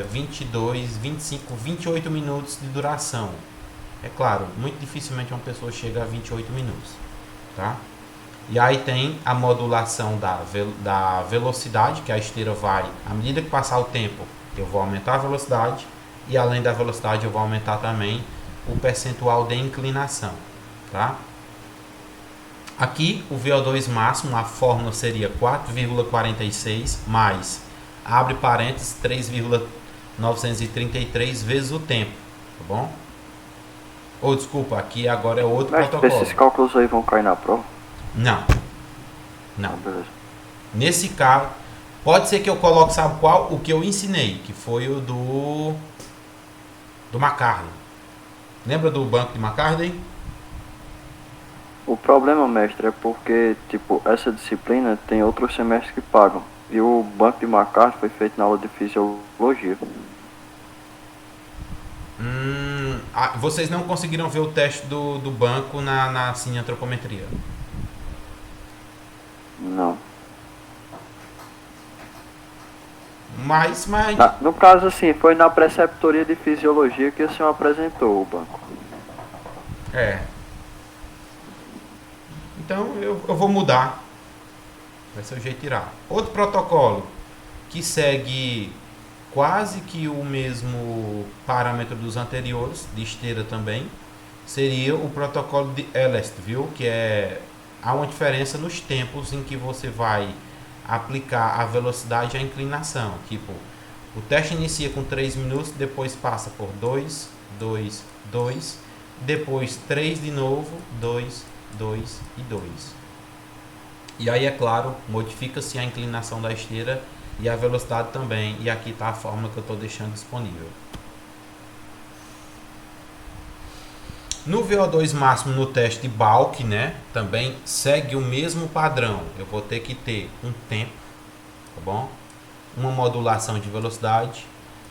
Speaker 1: 22, 25, 28 minutos de duração. É claro, muito dificilmente uma pessoa chega a 28 minutos, tá? E aí tem a modulação da velocidade, que a esteira vai, à medida que passar o tempo, eu vou aumentar a velocidade, e além da velocidade eu vou aumentar também o percentual de inclinação, tá? Aqui o VO2 máximo, a fórmula seria 4,46 mais, abre parênteses, 3,933 vezes o tempo, tá bom? Ou desculpa, aqui agora é outro protocolo.
Speaker 2: Esses cálculos aí vão cair na prova?
Speaker 1: Não. Não.
Speaker 2: Beleza.
Speaker 1: Nesse caso, pode ser que eu coloque, sabe qual? O que eu ensinei, que foi o do McCartney. Lembra do banco de McCartney?
Speaker 2: O problema, mestre, é porque, tipo, essa disciplina tem outros semestres que pagam. E o banco de McCartney foi feito na aula de fisiologia.
Speaker 1: Vocês não conseguiram ver o teste do banco na cineantropometria?
Speaker 2: Não.
Speaker 1: Mas
Speaker 2: No caso, assim, foi na preceptoria de fisiologia que o senhor apresentou o banco.
Speaker 1: Então eu vou mudar. Vai ser o jeito de tirar. Outro protocolo que segue quase que o mesmo parâmetro dos anteriores, de esteira também, seria o protocolo de Elestville, que há uma diferença nos tempos em que você vai aplicar a velocidade e a inclinação. Tipo, o teste inicia com 3 minutos, depois passa por 2, 2, 2, depois 3 de novo, 2, 2 e 2. E aí, é claro, modifica-se a inclinação da esteira e a velocidade também. E aqui está a fórmula que eu estou deixando disponível. No VO2 máximo no teste de Balk, né, também segue o mesmo padrão. Eu vou ter que ter um tempo, tá bom? Uma modulação de velocidade,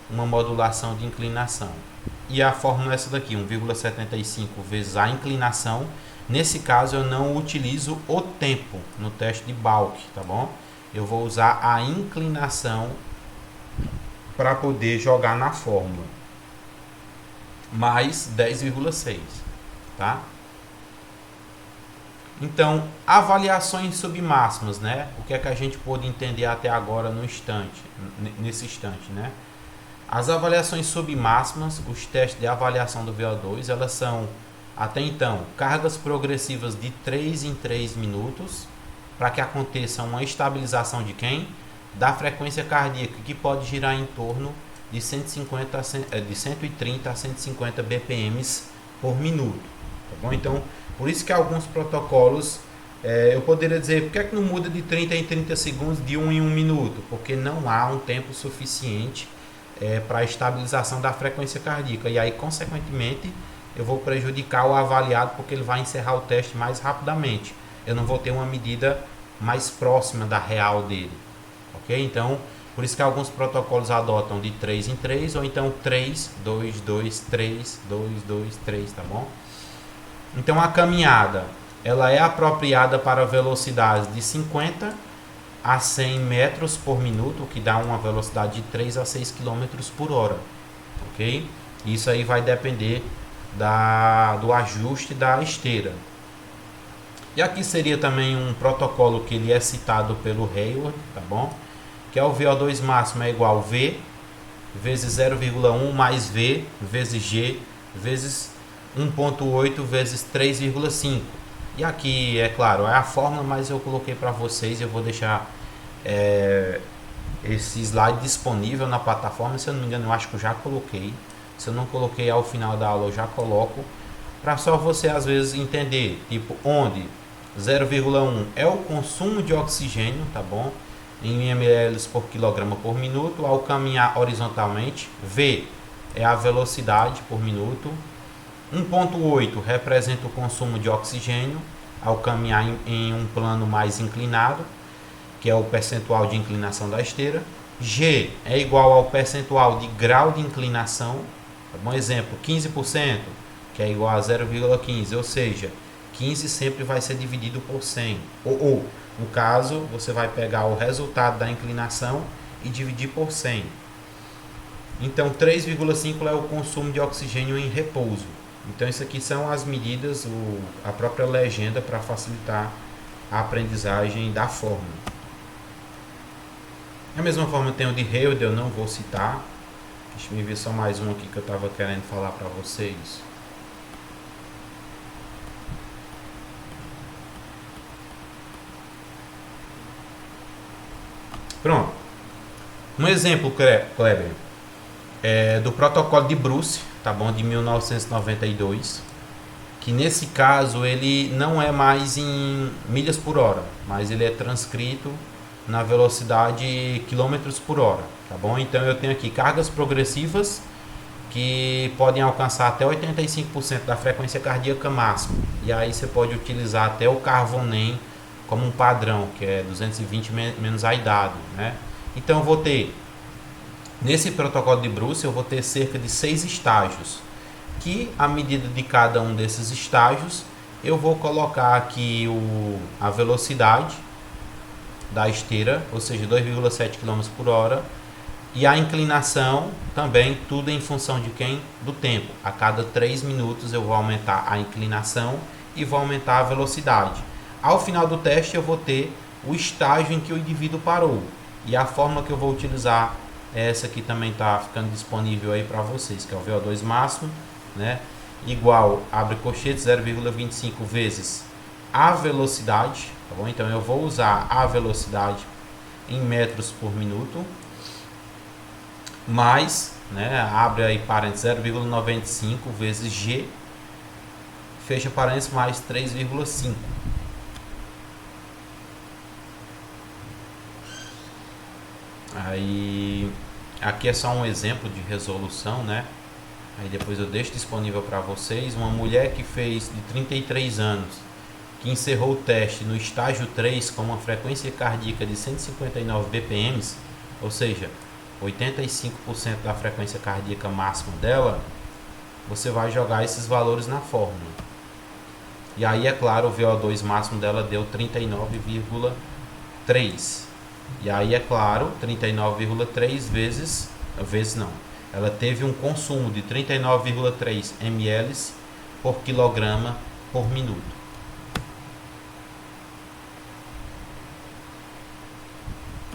Speaker 1: uma modulação de inclinação. E a fórmula é essa daqui, 1,75 vezes a inclinação. Nesse caso eu não utilizo o tempo no teste de Balk, tá bom? Eu vou usar a inclinação para poder jogar na fórmula. Mais 10,6, tá? Então, avaliações submáximas, né? O que é que a gente pôde entender até agora nesse instante, né? As avaliações submáximas, os testes de avaliação do VO2, elas são, até então, cargas progressivas de 3 em 3 minutos, para que aconteça uma estabilização de quem? Da frequência cardíaca, que pode girar em torno de 130 a 150 BPMs por minuto, tá bom? Então, por isso que alguns protocolos, eu poderia dizer, por que é que não muda de 30 em 30 segundos, de 1 em 1 minuto? Porque não há um tempo suficiente para a estabilização da frequência cardíaca, e aí, consequentemente, eu vou prejudicar o avaliado, porque ele vai encerrar o teste mais rapidamente. Eu não vou ter uma medida mais próxima da real dele, ok? Então, por isso que alguns protocolos adotam de 3 em 3, ou então 3, 2, 2, 3, 2, 2, 3, tá bom? Então, a caminhada, ela é apropriada para velocidades de 50 a 100 metros por minuto, o que dá uma velocidade de 3 a 6 km por hora, ok? Isso aí vai depender do ajuste da esteira. E aqui seria também um protocolo que ele é citado pelo Hayward, tá bom? Que é o VO2 máximo é igual a V vezes 0,1 mais V vezes G vezes 1,8 vezes 3,5. E aqui, é claro, é a fórmula, mas eu coloquei para vocês. Eu vou deixar esse slide disponível na plataforma. Se eu não me engano, eu acho que eu já coloquei. Se eu não coloquei ao final da aula, eu já coloco. Para só você, às vezes, entender, tipo, onde 0,1 é o consumo de oxigênio, tá bom? Em ml por quilograma por minuto, ao caminhar horizontalmente. V é a velocidade por minuto. 1,8 representa o consumo de oxigênio ao caminhar em um plano mais inclinado, que é o percentual de inclinação da esteira. G é igual ao percentual de grau de inclinação, tá bom? Exemplo, 15%, que é igual a 0,15, ou seja, 15 sempre vai ser dividido por 100. Ou, no caso, você vai pegar o resultado da inclinação e dividir por 100. Então, 3,5 é o consumo de oxigênio em repouso. Então, isso aqui são as medidas, a própria legenda para facilitar a aprendizagem da fórmula. Da mesma forma, tem o de Hayward, eu não vou citar. Deixa eu ver só mais um aqui que eu estava querendo falar para vocês. Pronto. Um exemplo, Kleber, do protocolo de Bruce, tá bom? De 1992. Que nesse caso ele não é mais em milhas por hora, mas ele é transcrito na velocidade quilômetros por hora, tá bom? Então eu tenho aqui cargas progressivas que podem alcançar até 85% da frequência cardíaca máxima. E aí você pode utilizar até o Carvonem como um padrão, que é 220 menos a idade, né? Então eu vou ter, nesse protocolo de Bruce, eu vou ter cerca de 6 estágios, que à medida de cada um desses estágios, eu vou colocar aqui a velocidade, da esteira, ou seja, 2,7 km por hora. E a inclinação também, tudo em função de quem? Do tempo. A cada 3 minutos eu vou aumentar a inclinação e vou aumentar a velocidade. Ao final do teste eu vou ter o estágio em que o indivíduo parou. E a fórmula que eu vou utilizar é essa aqui, também está ficando disponível aí para vocês, que é o VO2 máximo, né? Igual, abre colchete, 0,25 vezes a velocidade, tá bom? Então eu vou usar a velocidade em metros por minuto, mais, né, abre aí parênteses, 0,95 vezes G, fecha parênteses, mais 3,5. Aí, aqui é só um exemplo de resolução, né? Aí depois eu deixo disponível para vocês. Uma mulher que fez de 33 anos, que encerrou o teste no estágio 3 com uma frequência cardíaca de 159 BPM, ou seja, 85% da frequência cardíaca máxima dela, você vai jogar esses valores na fórmula. E aí, é claro, o VO2 máximo dela deu 39,3. E aí, é claro, 39,3 vezes não. Ela teve um consumo de 39,3 ml por quilograma por minuto.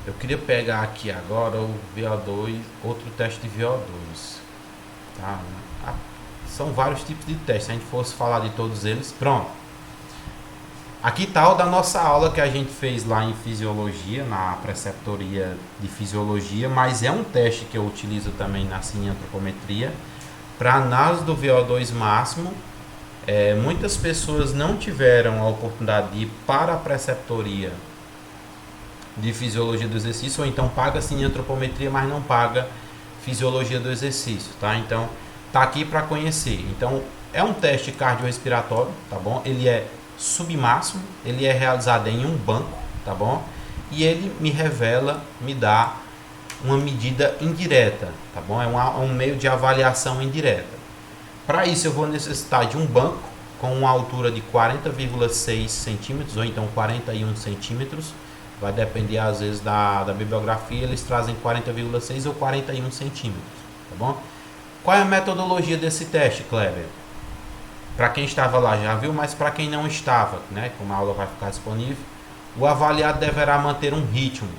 Speaker 1: Eu queria pegar aqui agora o VO2, outro teste de VO2. Tá? São vários tipos de testes, se a gente fosse falar de todos eles, pronto. Aqui está o da nossa aula que a gente fez lá em Fisiologia, na preceptoria de Fisiologia, mas é um teste que eu utilizo também na cineantropometria para análise do VO2 máximo. Muitas pessoas não tiveram a oportunidade de ir para a preceptoria de Fisiologia do Exercício, ou então paga cineantropometria, mas não paga Fisiologia do Exercício, tá? Então, tá aqui para conhecer. Então, é um teste cardiorrespiratório, tá bom? Ele é submáximo, ele é realizado em um banco, tá bom? E ele me revela, me dá uma medida indireta, tá bom? É um meio de avaliação indireta. Para isso eu vou necessitar de um banco com uma altura de 40,6 centímetros ou então 41 centímetros, vai depender às vezes da bibliografia, eles trazem 40,6 ou 41 centímetros, tá bom? Qual é a metodologia desse teste, Kleber? Para quem estava lá já viu, mas para quem não estava, né, como a aula vai ficar disponível, o avaliado deverá manter um ritmo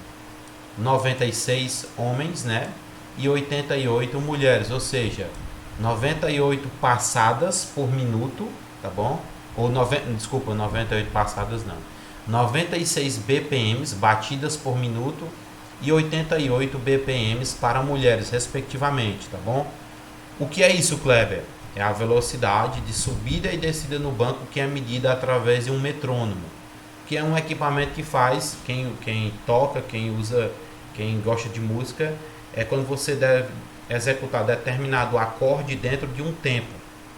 Speaker 1: 96 homens, né, e 88 mulheres, ou seja, 98 passadas por minuto, tá bom? Ou 98 passadas não. 96 BPMs, batidas por minuto, e 88 BPMs para mulheres, respectivamente, tá bom? O que é isso, Kleber? É a velocidade de subida e descida no banco, que é medida através de um metrônomo, que é um equipamento que faz, quem toca, quem usa, quem gosta de música, é quando você deve executar determinado acorde dentro de um tempo.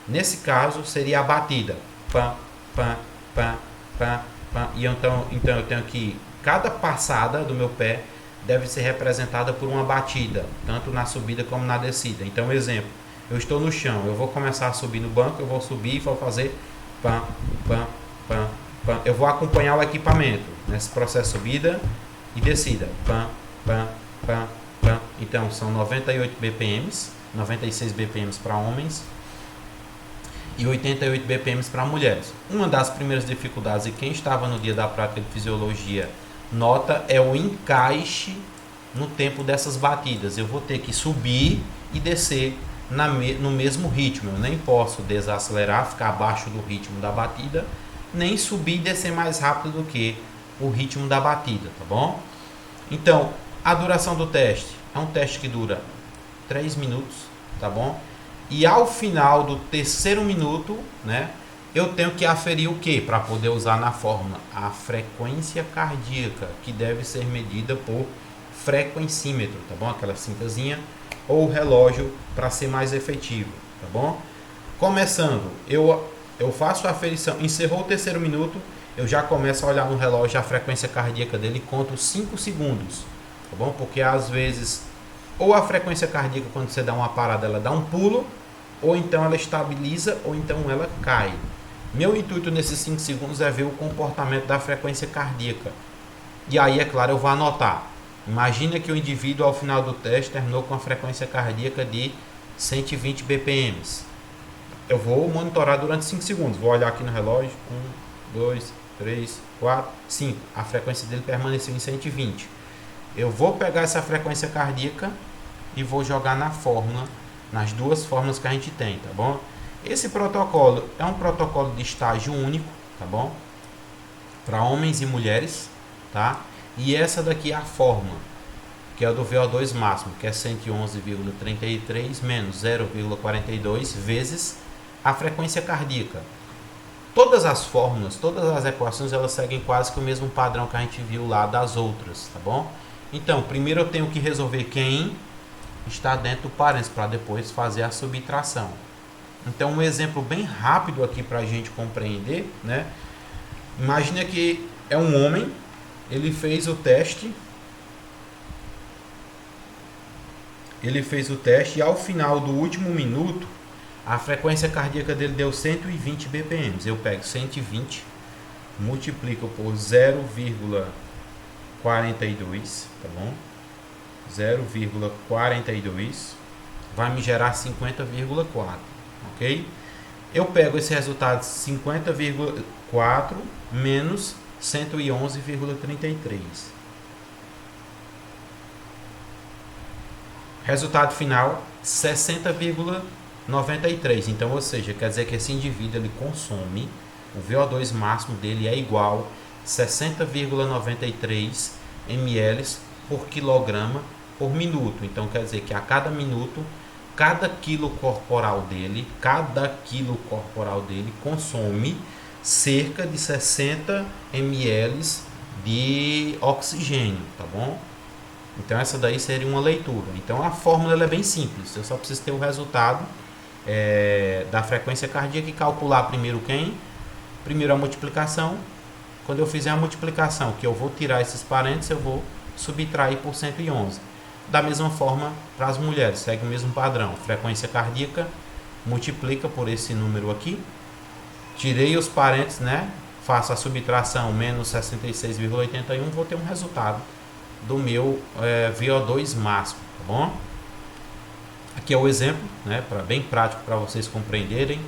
Speaker 1: Nesse caso, seria a batida. Pam, pam, pam, pam, pam. E então eu tenho que, cada passada do meu pé deve ser representada por uma batida, tanto na subida como na descida. Então, exemplo. Eu estou no chão, eu vou começar a subir no banco, eu vou subir e vou fazer pam, pam, pam, pam. Eu vou acompanhar o equipamento nesse processo de subida e descida. Pam, pam, pam, pam. Então são 98 BPMs, 96 BPMs para homens e 88 BPMs para mulheres. Uma das primeiras dificuldades, e quem estava no dia da prática de fisiologia nota, é o encaixe no tempo dessas batidas. Eu vou ter que subir e descer no mesmo ritmo. Eu nem posso desacelerar, ficar abaixo do ritmo da batida, nem subir e descer mais rápido do que o ritmo da batida, tá bom? Então, a duração do teste é um teste que dura 3 minutos, tá bom? E ao final do terceiro minuto, né, eu tenho que aferir o que para poder usar na fórmula? A frequência cardíaca, que deve ser medida por frequencímetro, tá bom? Aquela cintazinha, ou relógio, para ser mais efetivo, tá bom? Começando, eu faço a aferição, encerrou o terceiro minuto, eu já começo a olhar no relógio a frequência cardíaca dele e conto 5 segundos, tá bom? Porque às vezes, ou a frequência cardíaca, quando você dá uma parada, ela dá um pulo, ou então ela estabiliza, ou então ela cai. Meu intuito nesses 5 segundos é ver o comportamento da frequência cardíaca. E aí, é claro, eu vou anotar. Imagina que o indivíduo ao final do teste terminou com a frequência cardíaca de 120 BPM. Eu vou monitorar durante 5 segundos. Vou olhar aqui no relógio. 1, 2, 3, 4, 5. A frequência dele permaneceu em 120. Eu vou pegar essa frequência cardíaca e vou jogar na fórmula, nas duas fórmulas que a gente tem, tá bom? Esse protocolo é um protocolo de estágio único, tá bom? Para homens e mulheres, tá? E essa daqui é a fórmula, que é a do VO2 máximo, que é 111,33 menos 0,42 vezes a frequência cardíaca. Todas as fórmulas, todas as equações, elas seguem quase que o mesmo padrão que a gente viu lá das outras, tá bom? Então, primeiro eu tenho que resolver quem está dentro do parênteses, para depois fazer a subtração. Então, um exemplo bem rápido aqui para a gente compreender, né? Imagina que é um homem, ele fez o teste e ao final do último minuto, a frequência cardíaca dele deu 120 BPM. Eu pego 120, multiplico por 0,42, tá bom? 0,42 vai me gerar 50,4, ok? Eu pego esse resultado 50,4 menos 111,33. Resultado final 60,93. Então, ou seja, quer dizer que esse indivíduo ele consome, o VO2 máximo dele é igual a 60,93 ml por quilograma por minuto. Então quer dizer que a cada minuto, cada quilo corporal dele consome cerca de 60 ml de oxigênio, tá bom? Então essa daí seria uma leitura. Então a fórmula ela é bem simples, eu só preciso ter o resultado da frequência cardíaca e calcular primeiro primeiro a multiplicação. Quando eu fizer a multiplicação, que eu vou tirar esses parênteses, eu vou subtrair por 111. Da mesma forma para as mulheres, segue o mesmo padrão. Frequência cardíaca, multiplica por esse número aqui. Tirei os parênteses, né? Faço a subtração, menos 66,81, vou ter um resultado do meu VO2 máximo, tá bom? Aqui é o exemplo, né? Bem prático para vocês compreenderem.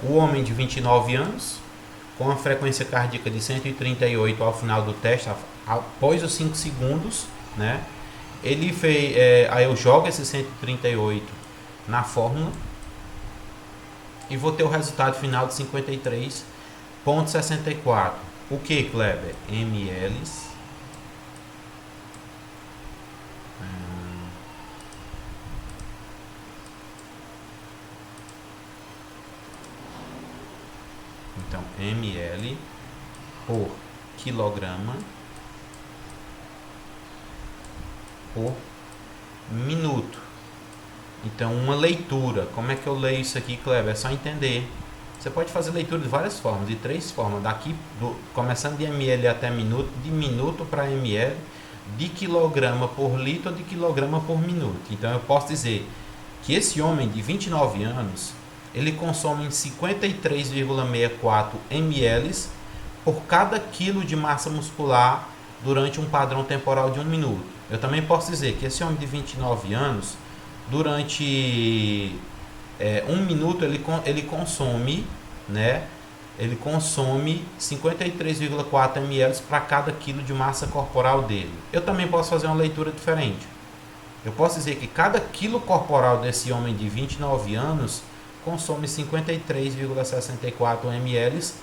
Speaker 1: O homem de 29 anos, com a frequência cardíaca de 138 ao final do teste, após os 5 segundos, né? Ele fez, aí eu jogo esse 138 na fórmula e vou ter o resultado final de 53,64. O que, Kleber? ml então ml por quilograma por minuto. Então uma leitura, como é que eu leio isso aqui, Kleber? É só entender. Você pode fazer leitura de várias formas, de 3 formas, daqui começando de ml até minuto, de minuto para ml, de quilograma por litro ou de quilograma por minuto. Então eu posso dizer que esse homem de 29 anos, ele consome 53,64 ml por cada quilo de massa muscular durante um padrão temporal de 1 minuto. Eu também posso dizer que esse homem de 29 anos, durante 1 minuto, ele consome, né? Ele consome 53,4 ml para cada quilo de massa corporal dele. Eu também posso fazer uma leitura diferente. Eu posso dizer que cada quilo corporal desse homem de 29 anos consome 53,64 ml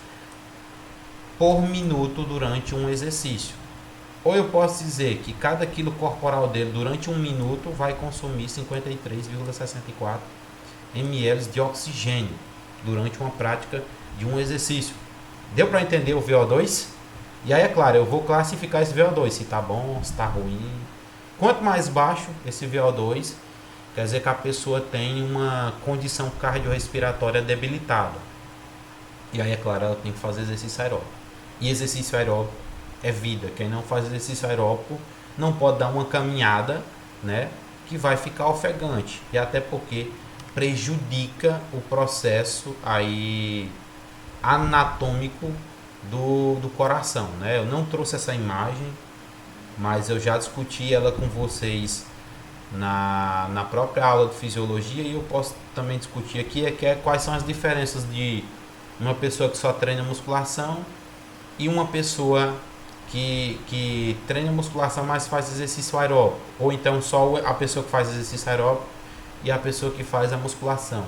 Speaker 1: por minuto durante um exercício. Ou eu posso dizer que cada quilo corporal dele durante 1 minuto vai consumir 53,64 ml de oxigênio durante uma prática de um exercício. Deu para entender o VO2? E aí, é claro, eu vou classificar esse VO2, se está bom, se está ruim. Quanto mais baixo esse VO2, quer dizer que a pessoa tem uma condição cardiorrespiratória debilitada. E aí, é claro, ela tem que fazer exercício aeróbico. E exercício aeróbico é vida. Quem não faz exercício aeróbico não pode dar uma caminhada, né, que vai ficar ofegante. E até porque prejudica o processo aí anatômico do coração, né? Eu não trouxe essa imagem, mas eu já discuti ela com vocês na própria aula de fisiologia, e eu posso também discutir aqui quais são as diferenças de uma pessoa que só treina musculação e uma pessoa que treina musculação, mas faz exercício aeróbico, ou então só a pessoa que faz exercício aeróbico e a pessoa que faz a musculação.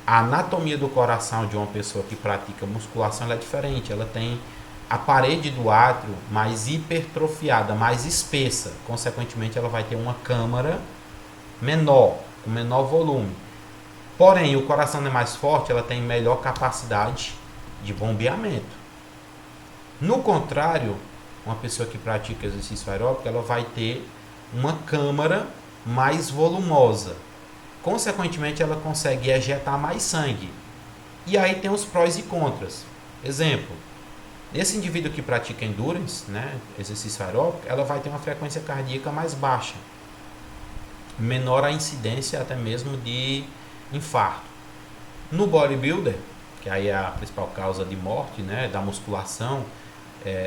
Speaker 1: A anatomia do coração de uma pessoa que pratica musculação ela é diferente, ela tem a parede do átrio mais hipertrofiada, mais espessa, consequentemente ela vai ter uma câmara menor, com menor volume. Porém, o coração é mais forte, ela tem melhor capacidade de bombeamento. No contrário, uma pessoa que pratica exercício aeróbico, ela vai ter uma câmara mais volumosa. Consequentemente, ela consegue ejetar mais sangue. E aí tem os prós e contras. Exemplo, esse indivíduo que pratica endurance, né, exercício aeróbico, ela vai ter uma frequência cardíaca mais baixa. Menor a incidência até mesmo de infarto. No bodybuilder, que aí é a principal causa de morte, né, da musculação,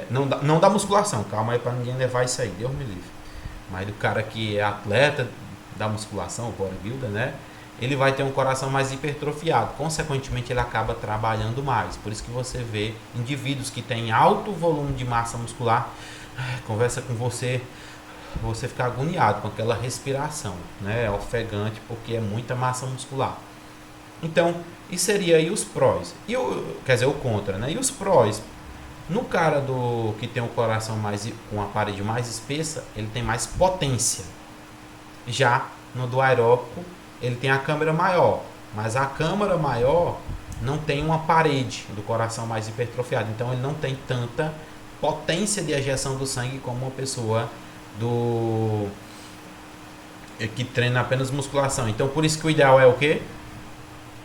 Speaker 1: não da musculação, calma aí para ninguém levar isso aí, Deus me livre. Mas do cara que é atleta da musculação, o bodybuilder, né, ele vai ter um coração mais hipertrofiado, consequentemente ele acaba trabalhando mais. Por isso que você vê indivíduos que têm alto volume de massa muscular, conversa com você fica agoniado com aquela respiração, né, ofegante, porque é muita massa muscular. Então, isso seria aí os prós. Quer dizer, o contra, né? E os prós? No cara que tem o coração com a parede mais espessa, ele tem mais potência. Já no do aeróbico, ele tem a câmara maior, mas a câmara maior não tem uma parede do coração mais hipertrofiada, então ele não tem tanta potência de ejeção do sangue como uma pessoa que treina apenas musculação. Então, por isso que o ideal é o quê?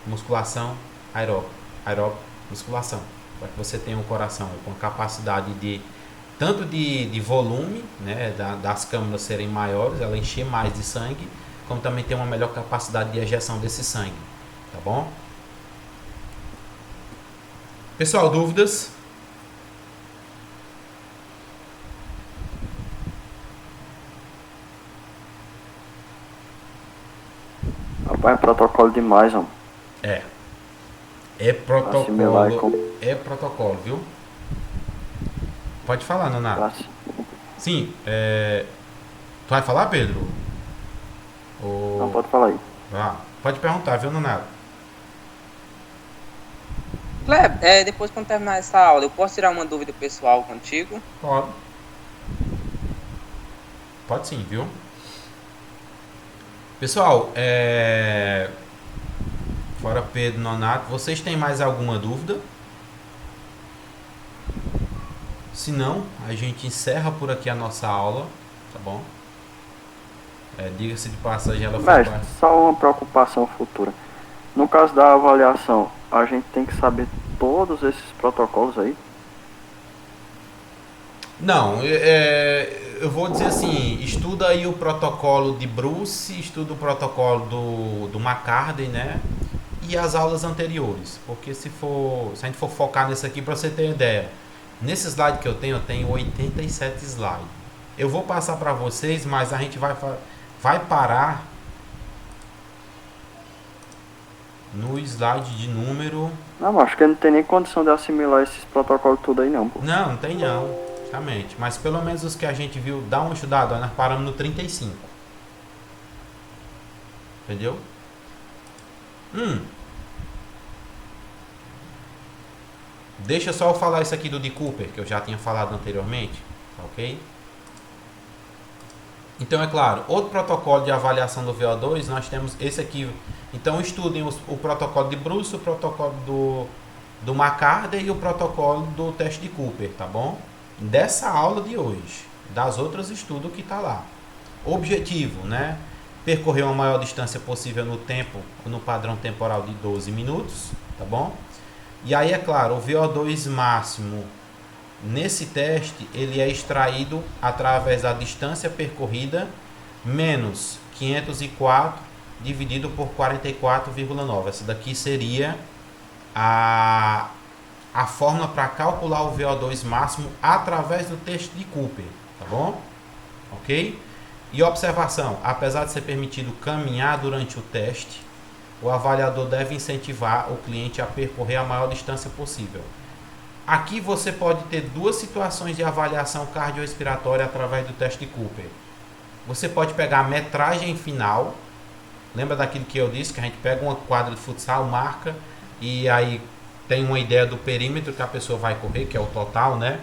Speaker 1: Musculação, aeróbico, musculação, para que você tenha um coração com capacidade tanto de volume, né, das câmaras serem maiores, ela encher mais de sangue, como também ter uma melhor capacidade de ejeção desse sangue, tá bom? Pessoal, dúvidas?
Speaker 2: Rapaz, é protocolo demais, mano.
Speaker 1: É protocolo, viu? Pode falar, Nonato. Sim, tu vai falar, Pedro?
Speaker 2: Não, pode falar aí.
Speaker 1: Pode perguntar, viu, Nonato?
Speaker 3: Kleber, depois quando terminar essa aula, eu posso tirar uma dúvida pessoal contigo?
Speaker 1: Pode sim, viu? Pessoal, fora Pedro, Nonato, vocês têm mais alguma dúvida? Se não, a gente encerra por aqui a nossa aula, tá bom? Diga-se de passagem, ela foi...
Speaker 2: Mestre, só uma preocupação futura. No caso da avaliação, a gente tem que saber todos esses protocolos aí?
Speaker 1: Não, eu vou dizer assim, estuda aí o protocolo de Bruce, estuda o protocolo do McCartney, né? E as aulas anteriores, porque se a gente for focar nisso aqui, para você ter ideia, nesse slide que eu tenho 87 slides. Eu vou passar para vocês, mas a gente vai parar no slide de número...
Speaker 2: Não, acho que não tem nem condição de assimilar esses protocolos tudo aí não, pô.
Speaker 1: Não tem não, justamente. Mas pelo menos os que a gente viu, dá uma estudada, nós paramos no 35. Entendeu? Deixa só eu falar isso aqui do de Cooper, que eu já tinha falado anteriormente, ok? Então, é claro, outro protocolo de avaliação do VO2, nós temos esse aqui. Então, estudem o protocolo de Bruce, o protocolo do McCartney e o protocolo do teste de Cooper, tá bom? Dessa aula de hoje, das outras estudos que tá lá. Objetivo, né? Percorrer uma maior distância possível no tempo, no padrão temporal de 12 minutos, tá bom? E aí, é claro, o VO2 máximo nesse teste, ele é extraído através da distância percorrida menos 504 dividido por 44,9. Essa daqui seria a fórmula para calcular o VO2 máximo através do teste de Cooper, tá bom? Ok? E observação, apesar de ser permitido caminhar durante o teste, o avaliador deve incentivar o cliente a percorrer a maior distância possível. Aqui você pode ter duas situações de avaliação cardiorrespiratória através do teste de Cooper. Você pode pegar a metragem final. Lembra daquilo que eu disse, que a gente pega uma quadra de futsal, marca, e aí tem uma ideia do perímetro que a pessoa vai correr, que é o total, né?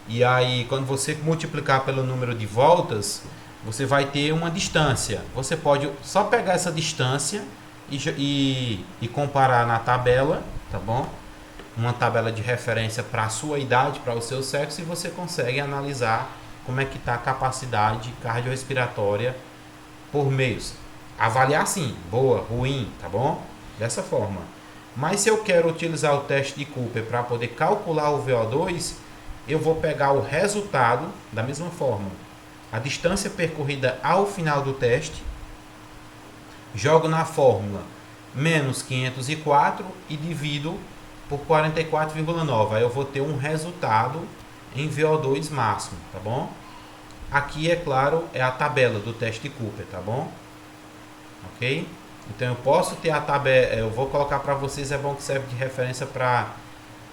Speaker 1: E aí, quando você multiplicar pelo número de voltas, você vai ter uma distância. Você pode só pegar essa distância e comparar na tabela, tá bom? Uma tabela de referência para a sua idade, para o seu sexo, e você consegue analisar como é que está a capacidade cardiorrespiratória por meios. Avaliar sim, boa, ruim, tá bom? Dessa forma. Mas se eu quero utilizar o teste de Cooper para poder calcular o VO2, eu vou pegar o resultado da mesma forma. A distância percorrida ao final do teste, jogo na fórmula menos 504 e divido por 44,9. Aí eu vou ter um resultado em VO2 máximo, tá bom? Aqui, é claro, é a tabela do teste de Cooper, tá bom? Ok? Então eu posso ter a tabela, eu vou colocar para vocês, é bom que serve de referência para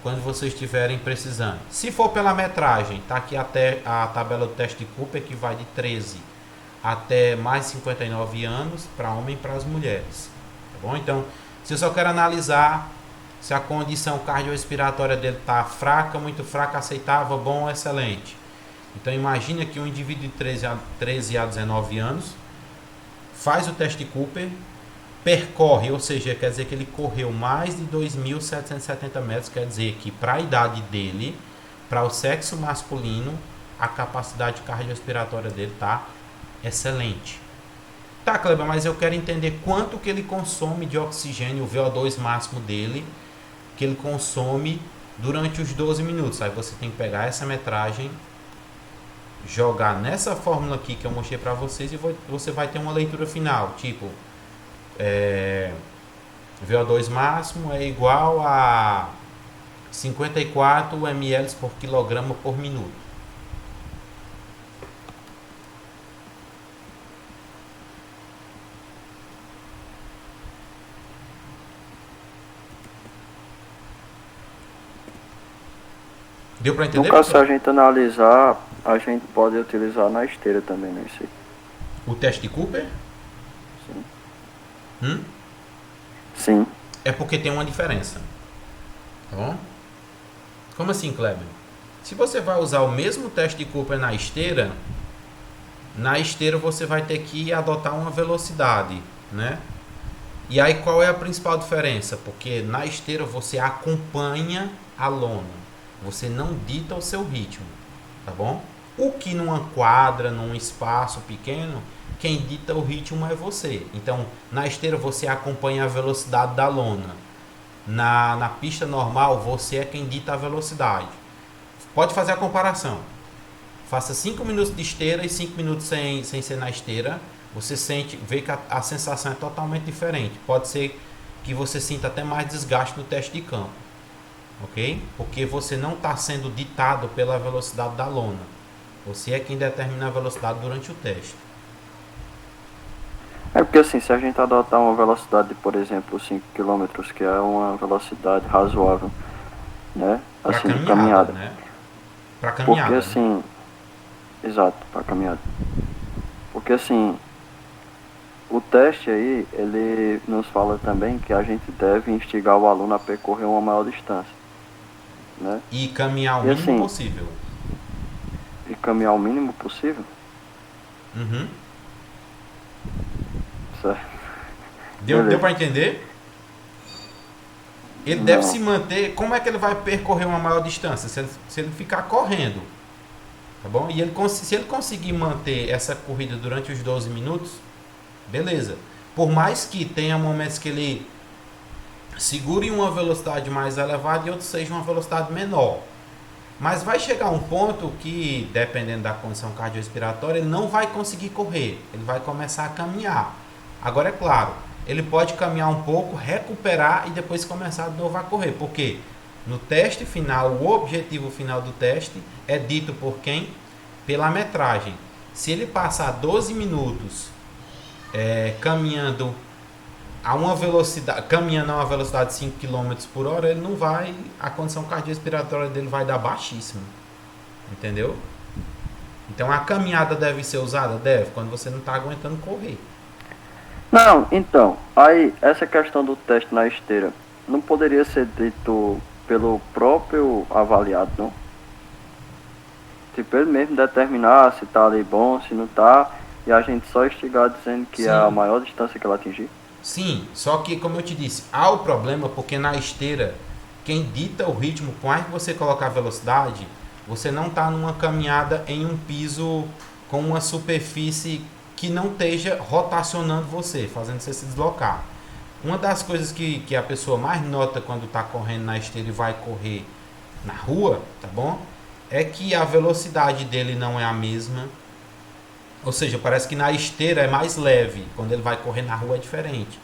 Speaker 1: quando vocês estiverem precisando. Se for pela metragem, tá aqui até a tabela do teste de Cooper, que vai de 13 até mais 59 anos para homem e para as mulheres, tá bom? Então, se eu só quero analisar se a condição cardiorrespiratória dele está fraca, muito fraca, aceitável, bom, excelente. Então imagine que um indivíduo de 13 a 19 anos faz o teste de Cooper, percorre, ou seja, quer dizer que ele correu mais de 2.770 metros, quer dizer que para a idade dele, para o sexo masculino, a capacidade cardiorrespiratória dele está excelente. Tá, Kleber, mas eu quero entender quanto que ele consome de oxigênio, o VO2 máximo dele, que ele consome durante os 12 minutos. Aí você tem que pegar essa metragem, jogar nessa fórmula aqui que eu mostrei para vocês, e você vai ter uma leitura final, tipo VO2 máximo é igual a 54 ml por quilograma por minuto. Deu para entender?
Speaker 2: No caso, se a gente analisar, a gente pode utilizar na esteira também, né? Isso aí.
Speaker 1: O teste de Cooper?
Speaker 2: Sim. Sim.
Speaker 1: É porque tem uma diferença. Tá bom? Como assim, Kleber? Se você vai usar o mesmo teste de Cooper na esteira você vai ter que adotar uma velocidade, né? E aí qual é a principal diferença? Porque na esteira você acompanha a lona. Você não dita o seu ritmo, tá bom? O que numa quadra, num espaço pequeno, quem dita o ritmo é você. Então, na esteira você acompanha a velocidade da lona. Na pista normal, você é quem dita a velocidade. Pode fazer a comparação. Faça 5 minutos de esteira e 5 minutos sem ser na esteira. Você vê que a sensação é totalmente diferente. Pode ser que você sinta até mais desgaste no teste de campo. Ok? Porque você não está sendo ditado pela velocidade da lona. Você é quem determina a velocidade durante o teste.
Speaker 2: É porque assim, se a gente adotar uma velocidade de, por exemplo, 5 km, que é uma velocidade razoável, né? Assim,
Speaker 1: de caminhada, né? Para caminhada.
Speaker 2: Porque assim, exato, para caminhada. Porque assim, o teste aí, ele nos fala também que a gente deve instigar o aluno a percorrer uma maior distância, né?
Speaker 1: E caminhar o mínimo
Speaker 2: assim,
Speaker 1: possível.
Speaker 2: E caminhar o mínimo possível?
Speaker 1: Uhum.
Speaker 2: Certo.
Speaker 1: Deu para entender? Ele deve se manter. Como é que ele vai percorrer uma maior distância? Se ele ficar correndo, tá bom? E se ele conseguir manter essa corrida durante os 12 minutos, beleza. Por mais que tenha momentos que ele segure uma velocidade mais elevada e outros seja uma velocidade menor. Mas vai chegar um ponto que, dependendo da condição cardiorrespiratória, ele não vai conseguir correr. Ele vai começar a caminhar. Agora, é claro, ele pode caminhar um pouco, recuperar e depois começar de novo a correr. Porque No teste final, o objetivo final do teste é dito por quem? Pela metragem. Se ele passar 12 minutos caminhando a uma velocidade de 5 km por hora, ele não vai, a condição cardiorrespiratória dele vai dar baixíssima. Entendeu? Então a caminhada deve ser usada? Deve, quando você não está aguentando correr.
Speaker 2: Não, então, aí essa questão do teste na esteira não poderia ser dito pelo próprio avaliado, não? Tipo, ele mesmo determinar se tá ali bom, se não tá, e a gente só instigar dizendo que é a maior distância que ela atingir?
Speaker 1: Sim, só que como eu te disse, há o problema porque na esteira, quem dita o ritmo, com mais que você colocar a velocidade, você não está numa caminhada em um piso com uma superfície que não esteja rotacionando você, fazendo você se deslocar. Uma das coisas que a pessoa mais nota quando está correndo na esteira e vai correr na rua, tá bom? É que a velocidade dele não é a mesma. Ou seja, parece que na esteira é mais leve, quando ele vai correr na rua é diferente.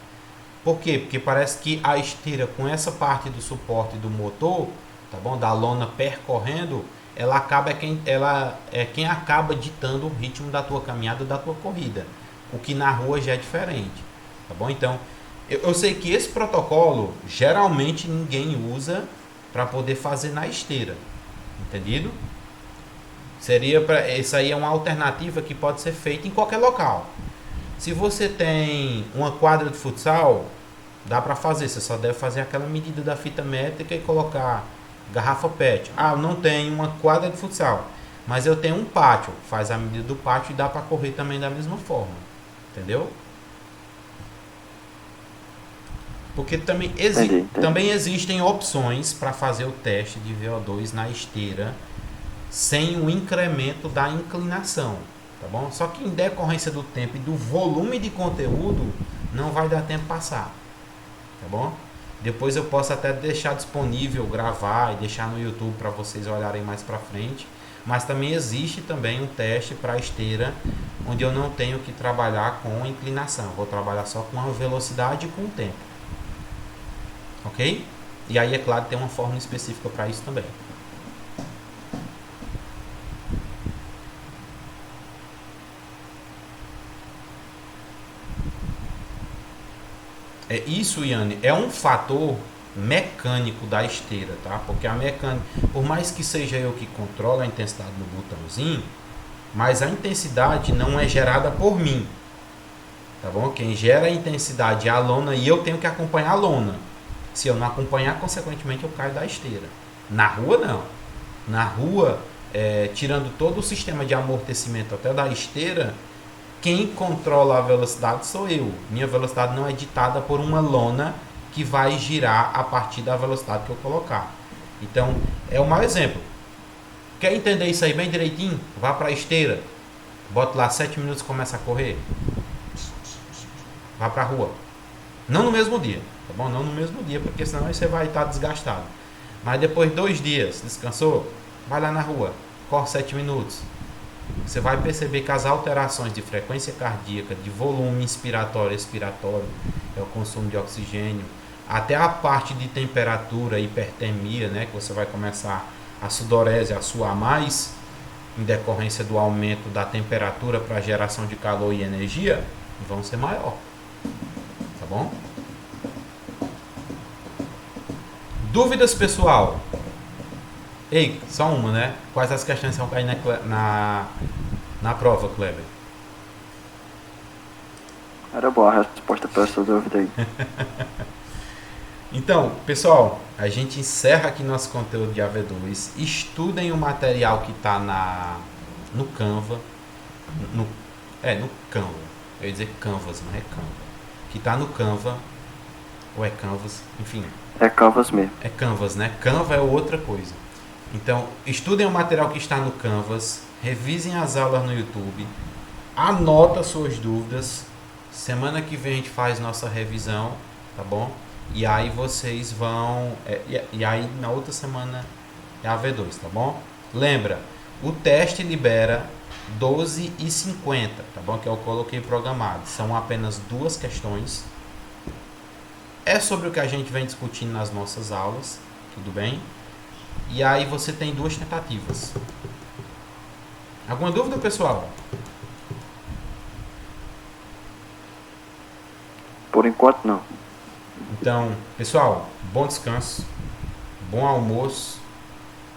Speaker 1: Por quê? Porque parece que a esteira, com essa parte do suporte do motor, tá bom? Da lona percorrendo, ela é quem acaba ditando o ritmo da tua caminhada, da tua corrida. O que na rua já é diferente, tá bom? Então, eu sei que esse protocolo geralmente ninguém usa para poder fazer na esteira, entendido? Essa aí é uma alternativa que pode ser feita em qualquer local. Se você tem uma quadra de futsal, dá para fazer, você só deve fazer aquela medida da fita métrica e colocar garrafa PET. Ah, eu não tenho uma quadra de futsal, mas eu tenho um pátio. Faz a medida do pátio e dá para correr também da mesma forma. Entendeu? Porque também, também existem opções para fazer o teste de VO2 na esteira sem o incremento da inclinação. Tá bom? Só que em decorrência do tempo e do volume de conteúdo, não vai dar tempo passar. Tá bom? Depois eu posso até deixar disponível, gravar e deixar no YouTube para vocês olharem mais para frente. Mas também existe também um teste para esteira, onde eu não tenho que trabalhar com inclinação. Vou trabalhar só com a velocidade e com o tempo. Ok? E aí, é claro, tem uma fórmula específica para isso também. Isso, Iane, é um fator mecânico da esteira, tá? Porque a mecânica, por mais que seja eu que controlo a intensidade no botãozinho, mas a intensidade não é gerada por mim, tá bom? Quem gera a intensidade é a lona e eu tenho que acompanhar a lona. Se eu não acompanhar, consequentemente eu caio da esteira. Na rua, não. Na rua, tirando todo o sistema de amortecimento até da esteira, quem controla a velocidade sou eu. Minha velocidade não é ditada por uma lona que vai girar a partir da velocidade que eu colocar. Então, é o mau exemplo. Quer entender isso aí bem direitinho? Vá para a esteira. Bota lá 7 minutos e começa a correr. Vá para a rua. Não no mesmo dia, tá bom? Não no mesmo dia, porque senão você vai estar desgastado. Mas depois de 2 dias, descansou? Vai lá na rua. Corre 7 minutos. Você vai perceber que as alterações de frequência cardíaca, de volume inspiratório e expiratório, é o consumo de oxigênio, até a parte de temperatura, hipertermia, né, que você vai começar a sudorese a suar mais, em decorrência do aumento da temperatura para geração de calor e energia, vão ser maior. Tá bom? Dúvidas, pessoal? Ei, só uma, né? Quais as questões vão cair na prova, Kleber?
Speaker 2: Era boa a resposta para essa dúvida aí.
Speaker 1: Então, pessoal, a gente encerra aqui nosso conteúdo de AV2. Estudem o material que está no Canva. No Canva. Eu ia dizer Canvas, mas é Canva. Que está no Canva. Ou é Canvas, enfim.
Speaker 2: É Canvas mesmo.
Speaker 1: É Canvas, né? Canva é outra coisa. Então, estudem o material que está no Canvas, revisem as aulas no YouTube, anota suas dúvidas. Semana que vem a gente faz nossa revisão, tá bom? E aí vocês vão... E aí na outra semana é a V2, tá bom? Lembra, o teste libera 12h50, tá bom? Que eu coloquei programado. São apenas 2 questões. É sobre o que a gente vem discutindo nas nossas aulas. tudo bem? E aí você tem 2 tentativas. Alguma dúvida, pessoal?
Speaker 2: Por enquanto, não.
Speaker 1: Então, pessoal, bom descanso, bom almoço.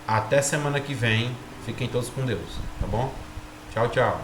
Speaker 1: Até semana que vem. Fiquem todos com Deus, tá bom? Tchau, tchau.